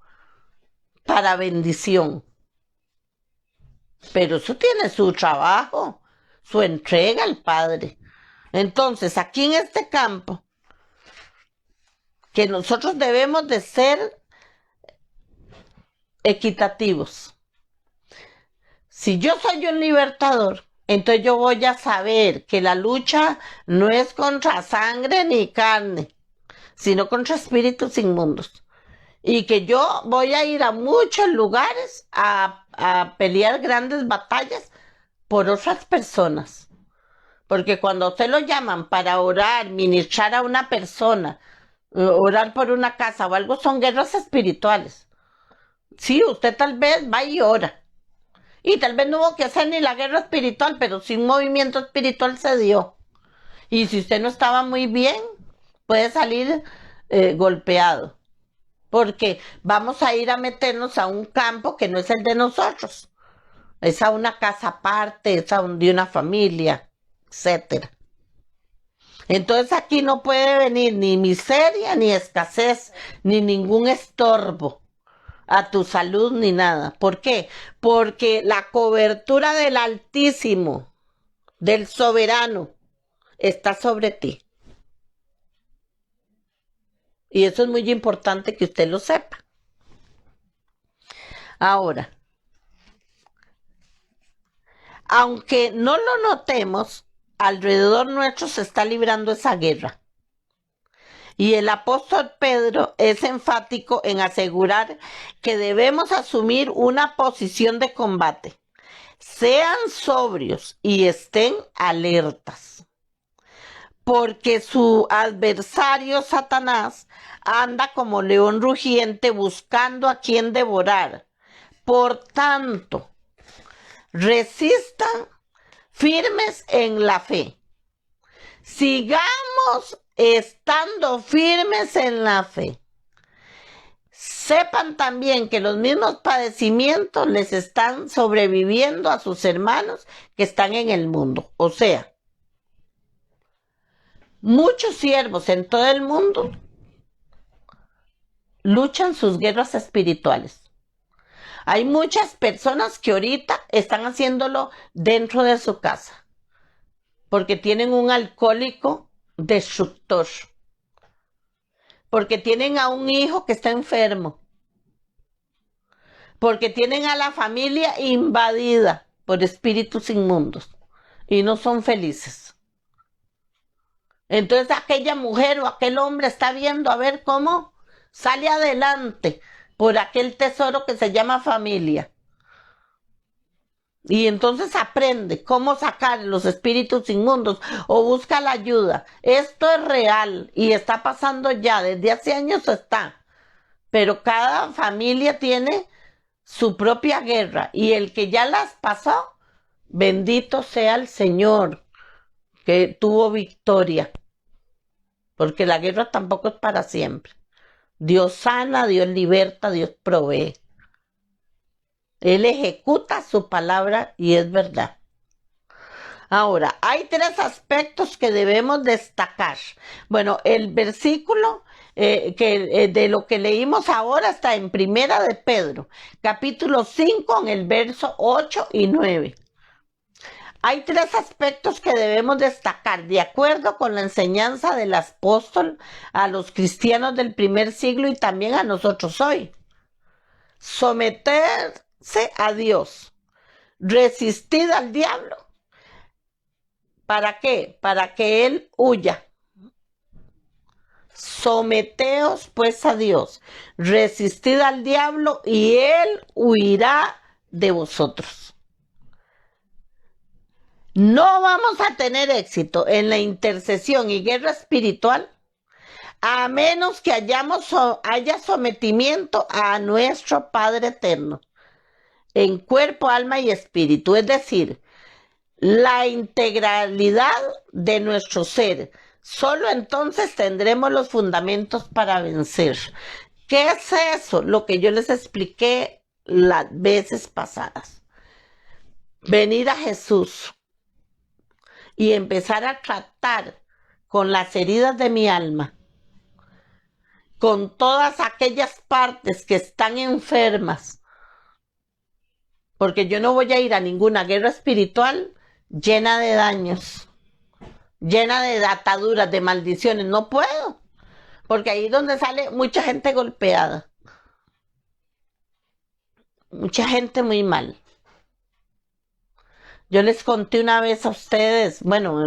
para bendición. Pero eso tiene su trabajo, su entrega al Padre. Entonces, aquí en este campo, que nosotros debemos de ser equitativos. Si yo soy un libertador, Entonces yo voy a saber que la lucha no es contra sangre ni carne, sino contra espíritus inmundos. Y que yo voy a ir a muchos lugares a pelear grandes batallas por otras personas. Porque cuando usted lo llaman para orar, ministrar a una persona, orar por una casa o algo, son guerras espirituales. Sí, usted tal vez va y ora. Y tal vez no hubo que hacer ni la guerra espiritual, pero sí un movimiento espiritual se dio. Y si usted no estaba muy bien, puede salir golpeado. Porque vamos a ir a meternos a un campo que no es el de nosotros. Es a una casa aparte, es a de una familia, etcétera. Entonces aquí no puede venir ni miseria, ni escasez, ni ningún estorbo a tu salud, ni nada. ¿Por qué? Porque la cobertura del Altísimo, del Soberano, está sobre ti. Y eso es muy importante que usted lo sepa. Ahora, aunque no lo notemos, alrededor nuestro se está librando esa guerra. Y el apóstol Pedro es enfático en asegurar que debemos asumir una posición de combate. Sean sobrios y estén alertas, porque su adversario Satanás anda como león rugiente buscando a quien devorar. Por tanto, resistan firmes en la fe. Sigamos estando firmes en la fe. Sepan también que los mismos padecimientos les están sobreviviendo a sus hermanos que están en el mundo. O sea, muchos siervos en todo el mundo luchan sus guerras espirituales. Hay muchas personas que ahorita están haciéndolo dentro de su casa, porque tienen un alcohólico destructor, porque tienen a un hijo que está enfermo, porque tienen a la familia invadida por espíritus inmundos y no son felices. Entonces aquella mujer o aquel hombre está viendo a ver cómo sale adelante por aquel tesoro que se llama familia. Y entonces aprende cómo sacar los espíritus inmundos o busca la ayuda. Esto es real y está pasando ya, desde hace años está. Pero cada familia tiene su propia guerra y el que ya las pasó, bendito sea el Señor que tuvo victoria. Porque la guerra tampoco es para siempre. Dios sana, Dios liberta, Dios provee. Él ejecuta su palabra y es verdad. Ahora, hay tres aspectos que debemos destacar. Bueno, el versículo de lo que leímos ahora está en Primera de Pedro, capítulo 5, en el verso 8 y 9. Hay tres aspectos que debemos destacar de acuerdo con la enseñanza del apóstol a los cristianos del primer siglo y también a nosotros hoy. Someterse a Dios, resistir al diablo. ¿Para qué? Para que él huya. Someteos pues a Dios, resistid al diablo y él huirá de vosotros. No vamos a tener éxito en la intercesión y guerra espiritual a menos que haya sometimiento a nuestro Padre eterno en cuerpo, alma y espíritu, es decir, la integralidad de nuestro ser. Solo entonces tendremos los fundamentos para vencer. ¿Qué es eso? Lo que yo les expliqué las veces pasadas. Venir a Jesús y empezar a tratar con las heridas de mi alma, con todas aquellas partes que están enfermas, porque yo no voy a ir a ninguna guerra espiritual llena de daños, llena de ataduras, de maldiciones. No puedo, porque ahí es donde sale mucha gente golpeada, mucha gente muy mal. Yo les conté una vez a ustedes, bueno,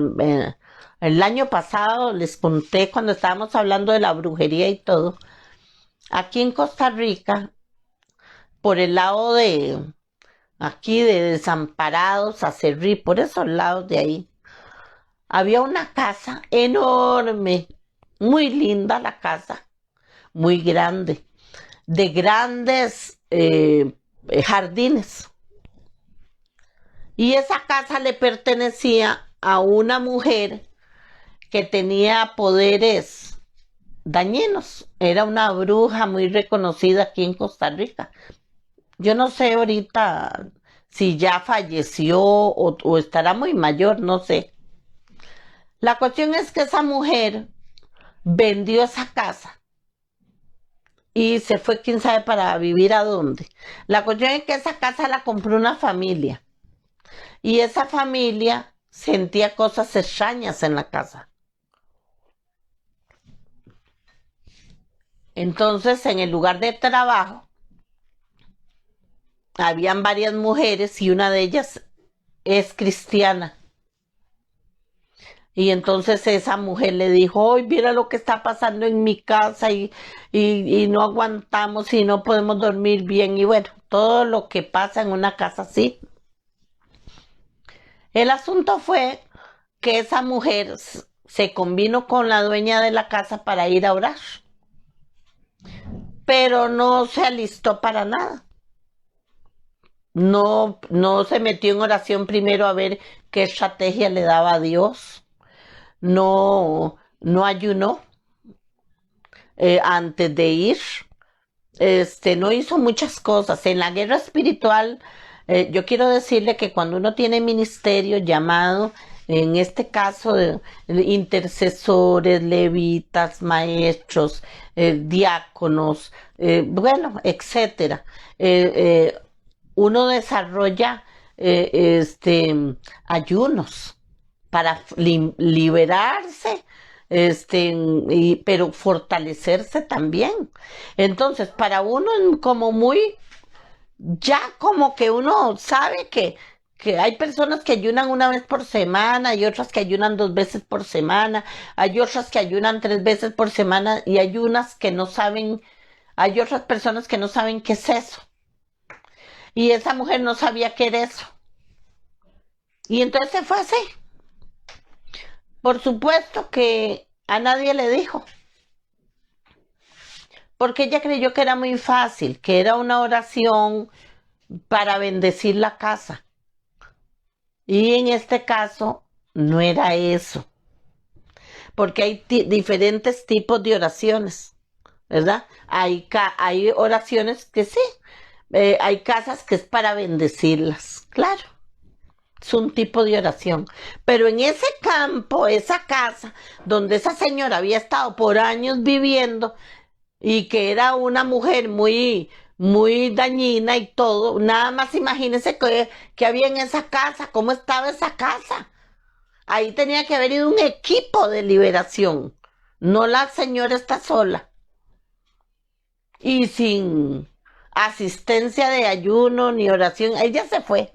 el año pasado les conté cuando estábamos hablando de la brujería y todo. Aquí en Costa Rica, por el lado de aquí de Desamparados, Acerrí, por esos lados de ahí, había una casa enorme, muy linda la casa, muy grande, de grandes jardines. Y esa casa le pertenecía a una mujer que tenía poderes dañinos. Era una bruja muy reconocida aquí en Costa Rica. Yo no sé ahorita si ya falleció o estará muy mayor, no sé. La cuestión es que esa mujer vendió esa casa y se fue quién sabe para vivir a dónde. La cuestión es que esa casa la compró una familia y esa familia sentía cosas extrañas en la casa. Entonces, en el lugar de trabajo, habían varias mujeres y una de ellas es cristiana. Y entonces esa mujer le dijo, hoy mira lo que está pasando en mi casa y no aguantamos y no podemos dormir bien. Y bueno, todo lo que pasa en una casa así. El asunto fue que esa mujer se combinó con la dueña de la casa para ir a orar, pero no se alistó para nada. No, no se metió en oración primero a ver qué estrategia le daba a Dios. No, no ayunó antes de ir. No hizo muchas cosas. En la guerra espiritual, yo quiero decirle que cuando uno tiene ministerio llamado, en este caso, intercesores, levitas, maestros, diáconos, bueno, etcétera, uno desarrolla ayunos para liberarse, pero fortalecerse también. Entonces, para uno como muy, ya como que uno sabe que hay personas que ayunan una vez por semana, hay otras que ayunan 2 veces por semana, hay otras que ayunan 3 veces por semana y hay unas que no saben, hay otras personas que no saben qué es eso. Y esa mujer no sabía qué era eso. Y entonces se fue así. Por supuesto que a nadie le dijo, porque ella creyó que era muy fácil, que era una oración para bendecir la casa. Y en este caso no era eso, porque hay diferentes tipos de oraciones, ¿verdad? Hay oraciones que sí, hay casas que es para bendecirlas, claro. Es un tipo de oración. Pero en ese campo, esa casa, donde esa señora había estado por años viviendo y que era una mujer muy, muy dañina y todo, nada más imagínense que había en esa casa, cómo estaba esa casa. Ahí tenía que haber ido un equipo de liberación. No la señora está sola. Y sin asistencia de ayuno ni oración, ella se fue.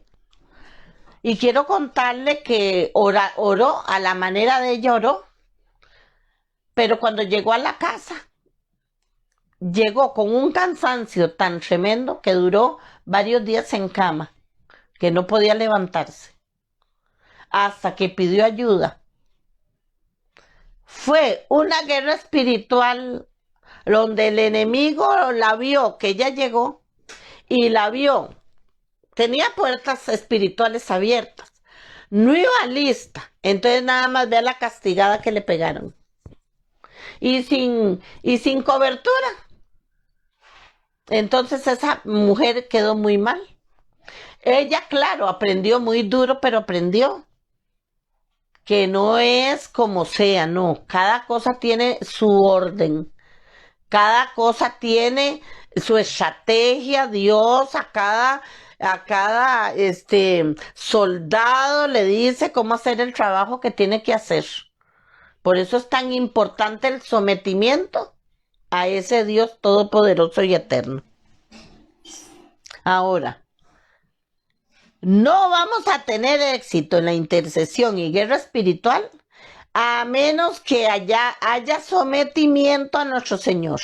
Y quiero contarle que oró, a la manera de ella oró, pero cuando llegó a la casa, llegó con un cansancio tan tremendo que duró varios días en cama, que no podía levantarse, hasta que pidió ayuda. Fue una guerra espiritual donde el enemigo la vio, que ella llegó, y la vio. Tenía puertas espirituales abiertas. No iba lista. Entonces nada más vea la castigada que le pegaron. Y sin cobertura. Entonces esa mujer quedó muy mal. Ella, claro, aprendió muy duro, pero aprendió que no es como sea, no. Cada cosa tiene su orden. Cada cosa tiene su estrategia. Dios a cada soldado le dice cómo hacer el trabajo que tiene que hacer. Por eso es tan importante el sometimiento a ese Dios todopoderoso y eterno. Ahora, No vamos a tener éxito en la intercesión y guerra espiritual a menos que haya sometimiento a nuestro Señor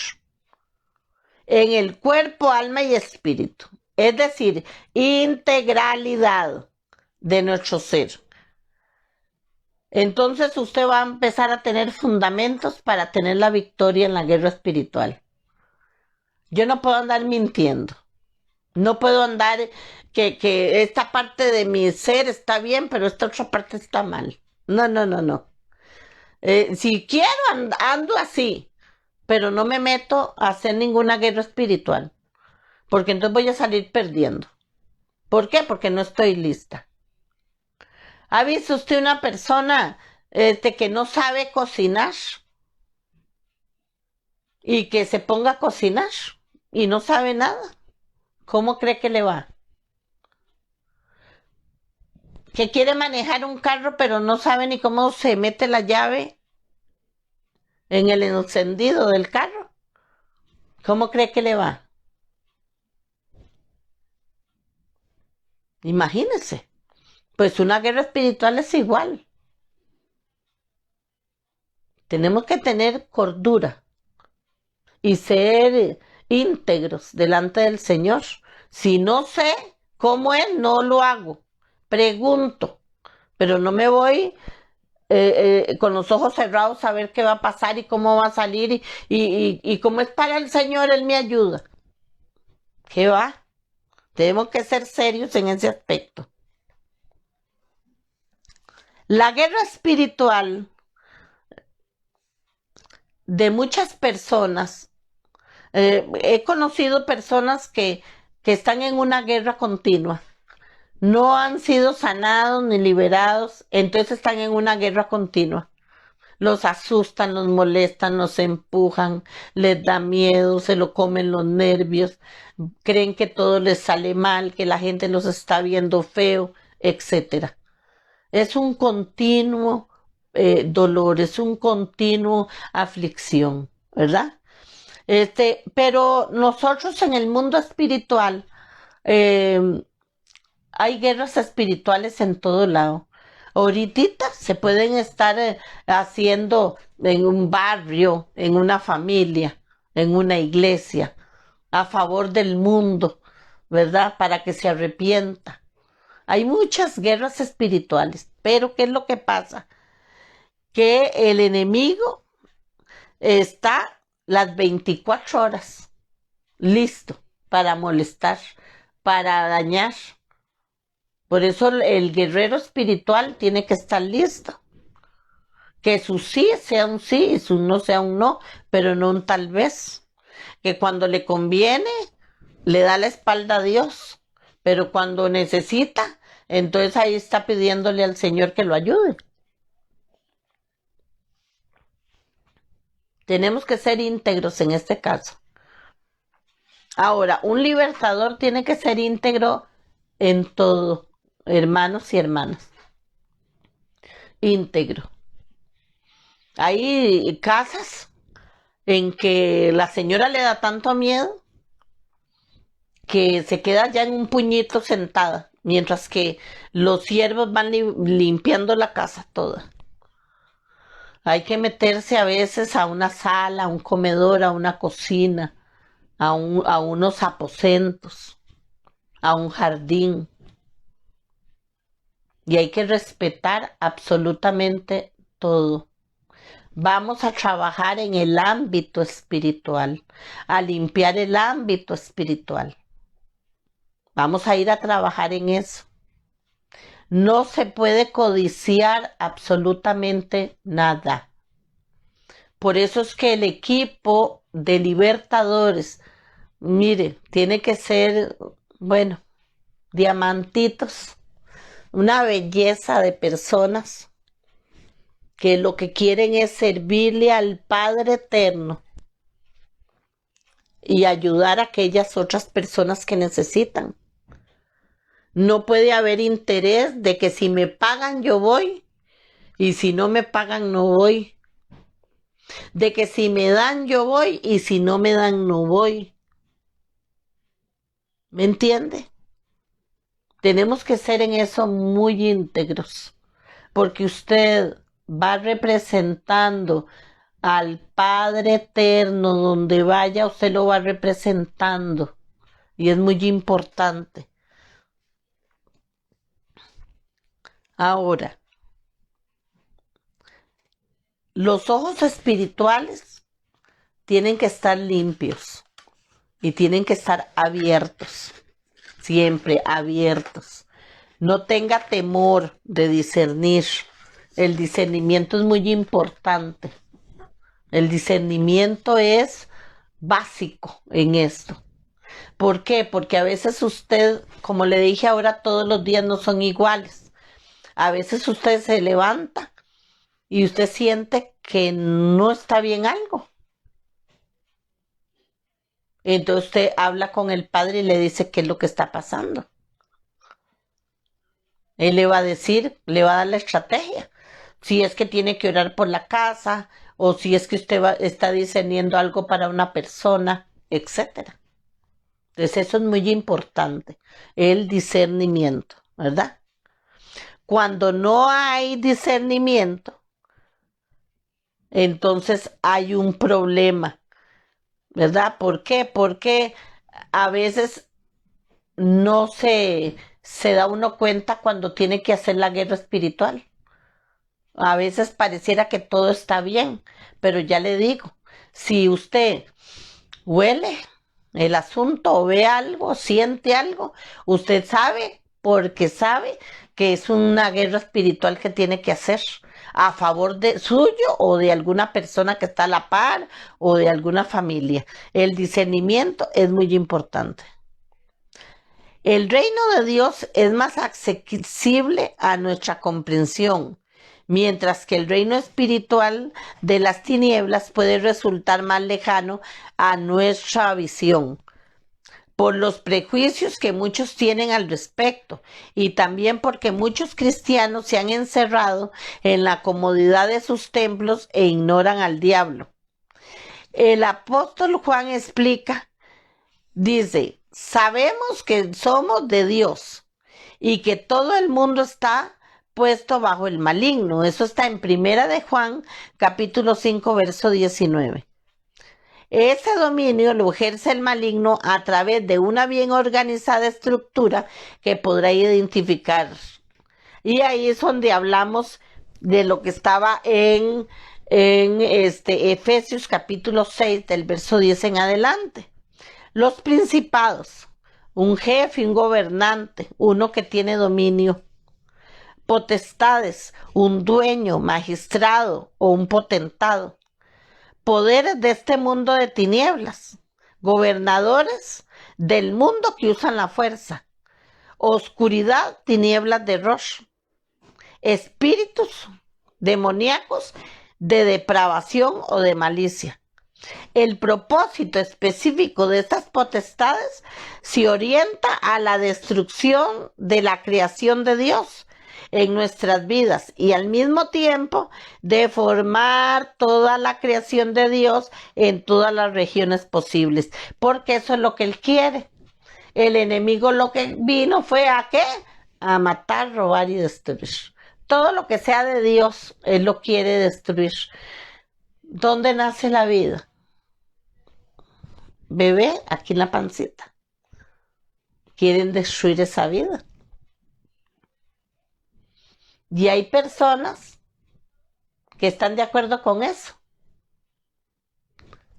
en el cuerpo, alma y espíritu. Es decir, integralidad de nuestro ser. Entonces usted va a empezar a tener fundamentos para tener la victoria en la guerra espiritual. Yo no puedo andar mintiendo. No puedo andar que esta parte de mi ser está bien, pero esta otra parte está mal. No, no, no, no. Si quiero, ando así, pero no me meto a hacer ninguna guerra espiritual, porque entonces voy a salir perdiendo. ¿Por qué? Porque no estoy lista. ¿Ha visto usted una persona que no sabe cocinar y que se ponga a cocinar y no sabe nada? ¿Cómo cree que le va? Que quiere manejar un carro pero no sabe ni cómo se mete la llave en el encendido del carro. ¿Cómo cree que le va? Imagínese. Pues una guerra espiritual es igual. Tenemos que tener cordura y ser íntegros delante del Señor. Si no sé cómo es, no lo hago. Pregunto, pero no me voy con los ojos cerrados a ver qué va a pasar y cómo va a salir y como es para el Señor, Él me ayuda. ¿Qué va? Tenemos que ser serios en ese aspecto. La guerra espiritual de muchas personas, he conocido personas que están en una guerra continua. No han sido sanados ni liberados, entonces están en una guerra continua. Los asustan, los molestan, los empujan, les da miedo, se lo comen los nervios, creen que todo les sale mal, que la gente los está viendo feo, etcétera. Es un continuo dolor, es un continuo aflicción, ¿verdad? Pero nosotros en el mundo espiritual eh, hay guerras espirituales en todo lado. Ahorita se pueden estar haciendo en un barrio, en una familia, en una iglesia, a favor del mundo, ¿verdad? Para que se arrepienta. Hay muchas guerras espirituales, pero ¿qué es lo que pasa? Que el enemigo está las 24 horas listo para molestar, para dañar. Por eso el guerrero espiritual tiene que estar listo. Que su sí sea un sí y su no sea un no, pero no un tal vez. Que cuando le conviene, le da la espalda a Dios, pero cuando necesita, entonces ahí está pidiéndole al Señor que lo ayude. Tenemos que ser íntegros en este caso. Ahora, un libertador tiene que ser íntegro en todo, hermanos y hermanas. Íntegro. Hay casas en que la señora le da tanto miedo que se queda ya en un puñito sentada, mientras que los siervos van limpiando la casa toda. Hay que meterse a veces a una sala, a un comedor, a una cocina, a unos aposentos, a un jardín. Y hay que respetar absolutamente todo. Vamos a trabajar en el ámbito espiritual, a limpiar el ámbito espiritual. Vamos a ir a trabajar en eso. No se puede codiciar absolutamente nada. Por eso es que el equipo de libertadores, mire, tiene que ser, bueno, diamantitos, una belleza de personas que lo que quieren es servirle al Padre Eterno y ayudar a aquellas otras personas que necesitan. No puede haber interés de que si me pagan yo voy y si no me pagan no voy. De que si me dan yo voy y si no me dan no voy. ¿Me entiende? Tenemos que ser en eso muy íntegros, porque usted va representando al Padre Eterno, donde vaya usted lo va representando, y es muy importante. Ahora, los ojos espirituales tienen que estar limpios y tienen que estar abiertos, siempre abiertos. No tenga temor de discernir. El discernimiento es muy importante. El discernimiento es básico en esto. ¿Por qué? Porque a veces usted, como le dije ahora, todos los días no son iguales. A veces usted se levanta y usted siente que no está bien algo. Entonces usted habla con el padre y le dice qué es lo que está pasando. Él le va a decir, le va a dar la estrategia. Si es que tiene que orar por la casa, o si es que usted está discerniendo algo para una persona, etcétera. Entonces eso es muy importante, el discernimiento, ¿verdad? Cuando no hay discernimiento, entonces hay un problema, ¿verdad? ¿Por qué? Porque a veces no se da uno cuenta cuando tiene que hacer la guerra espiritual. A veces pareciera que todo está bien, pero ya le digo, si usted huele el asunto o ve algo, siente algo, usted sabe, porque sabe que es una guerra espiritual que tiene que hacer a favor de suyo o de alguna persona que está a la par o de alguna familia. El discernimiento es muy importante. El reino de Dios es más accesible a nuestra comprensión, mientras que el reino espiritual de las tinieblas puede resultar más lejano a nuestra visión, por los prejuicios que muchos tienen al respecto y también porque muchos cristianos se han encerrado en la comodidad de sus templos e ignoran al diablo. El apóstol Juan explica, dice, sabemos que somos de Dios y que todo el mundo está puesto bajo el maligno. Eso está en Primera de Juan, capítulo 5, verso 19. Ese dominio lo ejerce el maligno a través de una bien organizada estructura que podrá identificar. Y ahí es donde hablamos de lo que estaba en Efesios capítulo 6, del verso 10 en adelante. Los principados, un jefe, un gobernante, uno que tiene dominio. Potestades, un dueño, magistrado o un potentado. Poderes de este mundo de tinieblas, gobernadores del mundo que usan la fuerza, oscuridad, tinieblas de Rosh, espíritus demoníacos de depravación o de malicia. El propósito específico de estas potestades se orienta a la destrucción de la creación de Dios en nuestras vidas y al mismo tiempo de formar toda la creación de Dios en todas las regiones posibles, porque eso es lo que Él quiere. El enemigo lo que vino fue ¿a qué? A matar, robar y destruir. Todo lo que sea de Dios, Él lo quiere destruir. ¿Dónde nace la vida? Bebé, aquí en la pancita. Quieren destruir esa vida. Y hay personas que están de acuerdo con eso.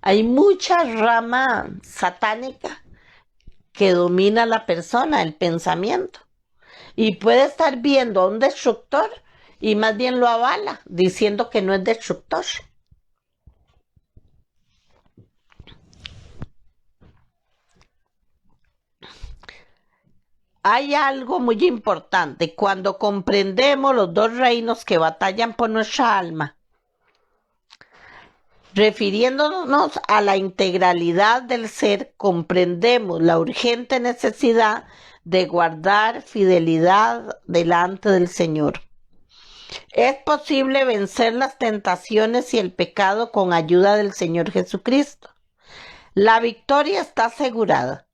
Hay mucha rama satánica que domina a la persona, el pensamiento. Y puede estar viendo a un destructor y más bien lo avala, diciendo que no es destructor. Hay algo muy importante cuando comprendemos los dos reinos que batallan por nuestra alma, refiriéndonos a la integralidad del ser, comprendemos la urgente necesidad de guardar fidelidad delante del Señor. Es posible vencer las tentaciones y el pecado con ayuda del Señor Jesucristo. La victoria está asegurada,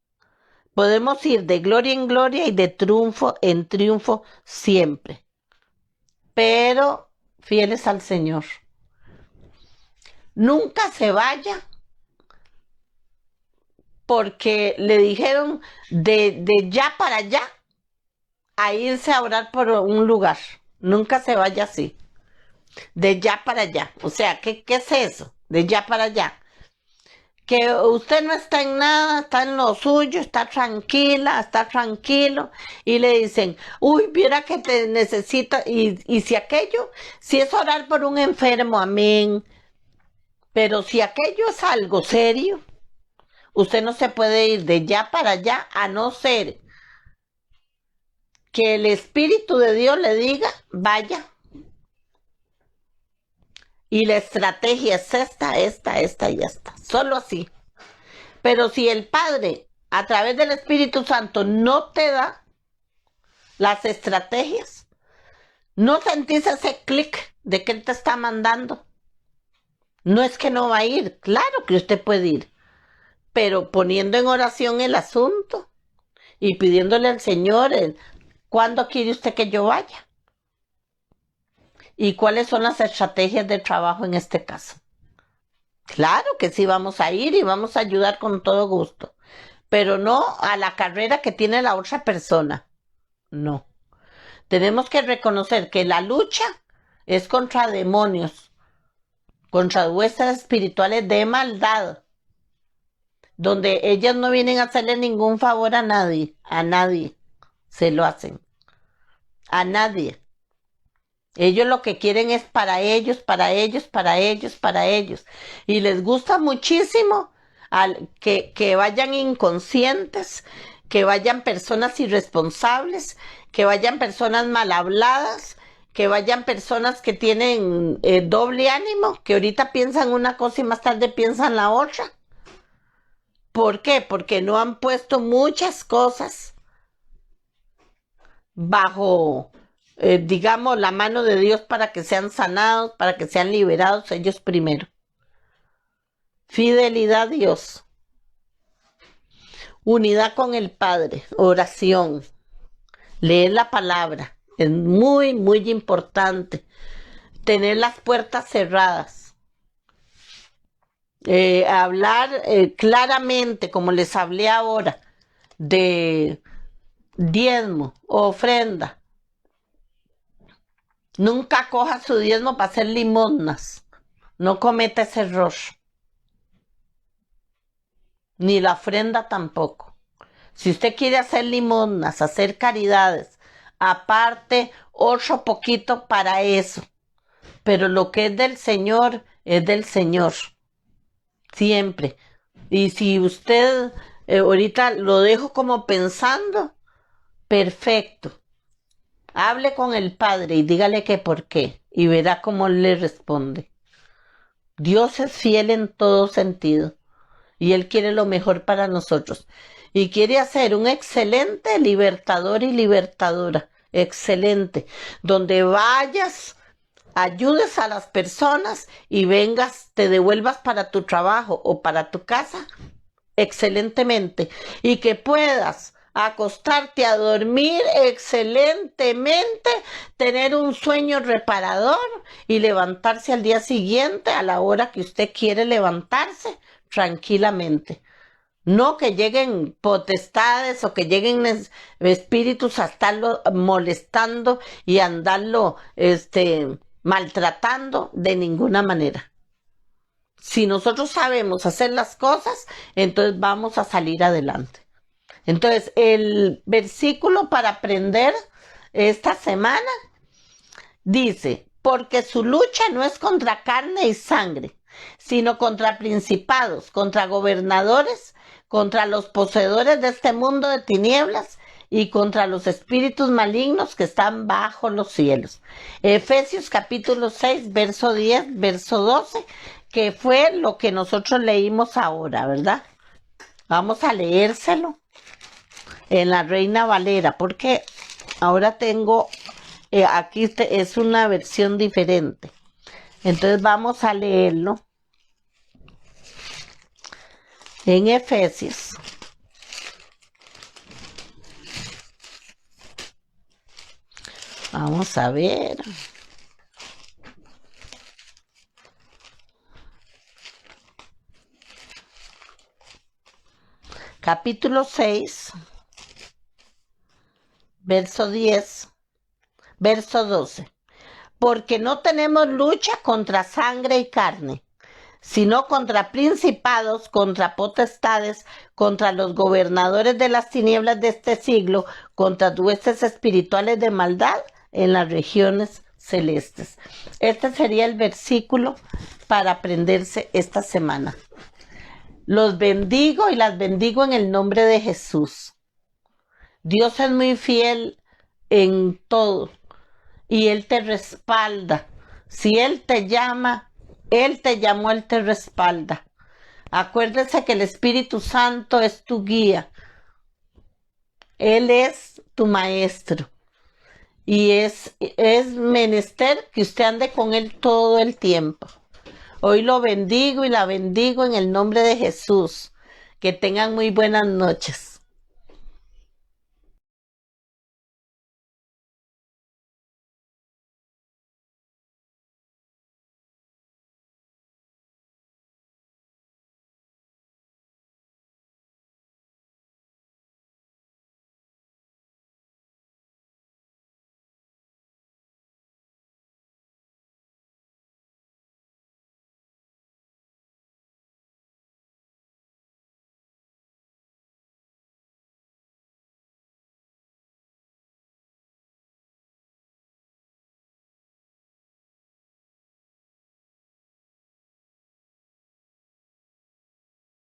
Podemos ir de gloria en gloria y de triunfo en triunfo siempre, pero fieles al Señor. Nunca se vaya porque le dijeron de ya para allá a irse a orar por un lugar. Nunca se vaya así, de ya para allá. O sea, ¿qué es eso? De ya para allá. Que usted no está en nada, está en lo suyo, está tranquila, está tranquilo, y le dicen, uy, mira que te necesita, y si aquello, si es orar por un enfermo, amén, pero si aquello es algo serio, usted no se puede ir de ya para allá a no ser que el Espíritu de Dios le diga, vaya, y la estrategia es esta y esta, solo así. Pero si el Padre, a través del Espíritu Santo, no te da las estrategias, no sentís ese clic de que Él te está mandando, no es que no va a ir, claro que usted puede ir, pero poniendo en oración el asunto y pidiéndole al Señor cuándo quiere usted que yo vaya y cuáles son las estrategias de trabajo en este caso. Claro que sí vamos a ir y vamos a ayudar con todo gusto, pero no a la carrera que tiene la otra persona. No. Tenemos que reconocer que la lucha es contra demonios, contra huestes espirituales de maldad, donde ellas no vienen a hacerle ningún favor a nadie se lo hacen, a nadie. Ellos lo que quieren es para ellos, para ellos, para ellos, para ellos. Y les gusta muchísimo que vayan inconscientes, que vayan personas irresponsables, que vayan personas mal habladas, que vayan personas que tienen doble ánimo, que ahorita piensan una cosa y más tarde piensan la otra. ¿Por qué? Porque no han puesto muchas cosas bajo digamos, la mano de Dios para que sean sanados, para que sean liberados ellos primero. Fidelidad a Dios. Unidad con el Padre. Oración. Leer la palabra. Es muy, muy importante. Tener las puertas cerradas. Hablar claramente, como les hablé ahora, de diezmo, ofrenda. Nunca coja su diezmo para hacer limosnas. No cometa ese error. Ni la ofrenda tampoco. Si usted quiere hacer limosnas, hacer caridades, aparte otro poquito para eso. Pero lo que es del Señor, es del Señor. Siempre. Y si usted ahorita lo dejo como pensando, perfecto. Hable con el Padre y dígale que por qué, y verá cómo le responde. Dios es fiel en todo sentido, y Él quiere lo mejor para nosotros. Y quiere hacer un excelente libertador y libertadora, excelente, donde vayas, ayudes a las personas y vengas, te devuelvas para tu trabajo o para tu casa, excelentemente, y que puedas acostarte a dormir excelentemente, tener un sueño reparador y levantarse al día siguiente a la hora que usted quiere levantarse tranquilamente. No que lleguen potestades o que lleguen espíritus a estarlo molestando y andarlo maltratando de ninguna manera. Si nosotros sabemos hacer las cosas, entonces vamos a salir adelante. Entonces, el versículo para aprender esta semana dice, porque su lucha no es contra carne y sangre, sino contra principados, contra gobernadores, contra los poseedores de este mundo de tinieblas y contra los espíritus malignos que están bajo los cielos. Efesios capítulo 6, verso 10, verso 12, que fue lo que nosotros leímos ahora, ¿verdad? Vamos a leérselo en la Reina Valera, porque ahora tengo, aquí es una versión diferente. Entonces vamos a leerlo en Efesios, Vamos a ver. Capítulo 6, verso 10, verso 12. Porque no tenemos lucha contra sangre y carne, sino contra principados, contra potestades, contra los gobernadores de las tinieblas de este siglo, contra huestes espirituales de maldad en las regiones celestes. Este sería el versículo para aprenderse esta semana. Los bendigo y las bendigo en el nombre de Jesús. Dios es muy fiel en todo y Él te respalda. Si Él te llama, Él te llamó, Él te respalda. Acuérdese que el Espíritu Santo es tu guía. Él es tu maestro. Y es menester que usted ande con Él todo el tiempo. Hoy lo bendigo y la bendigo en el nombre de Jesús. Que tengan muy buenas noches.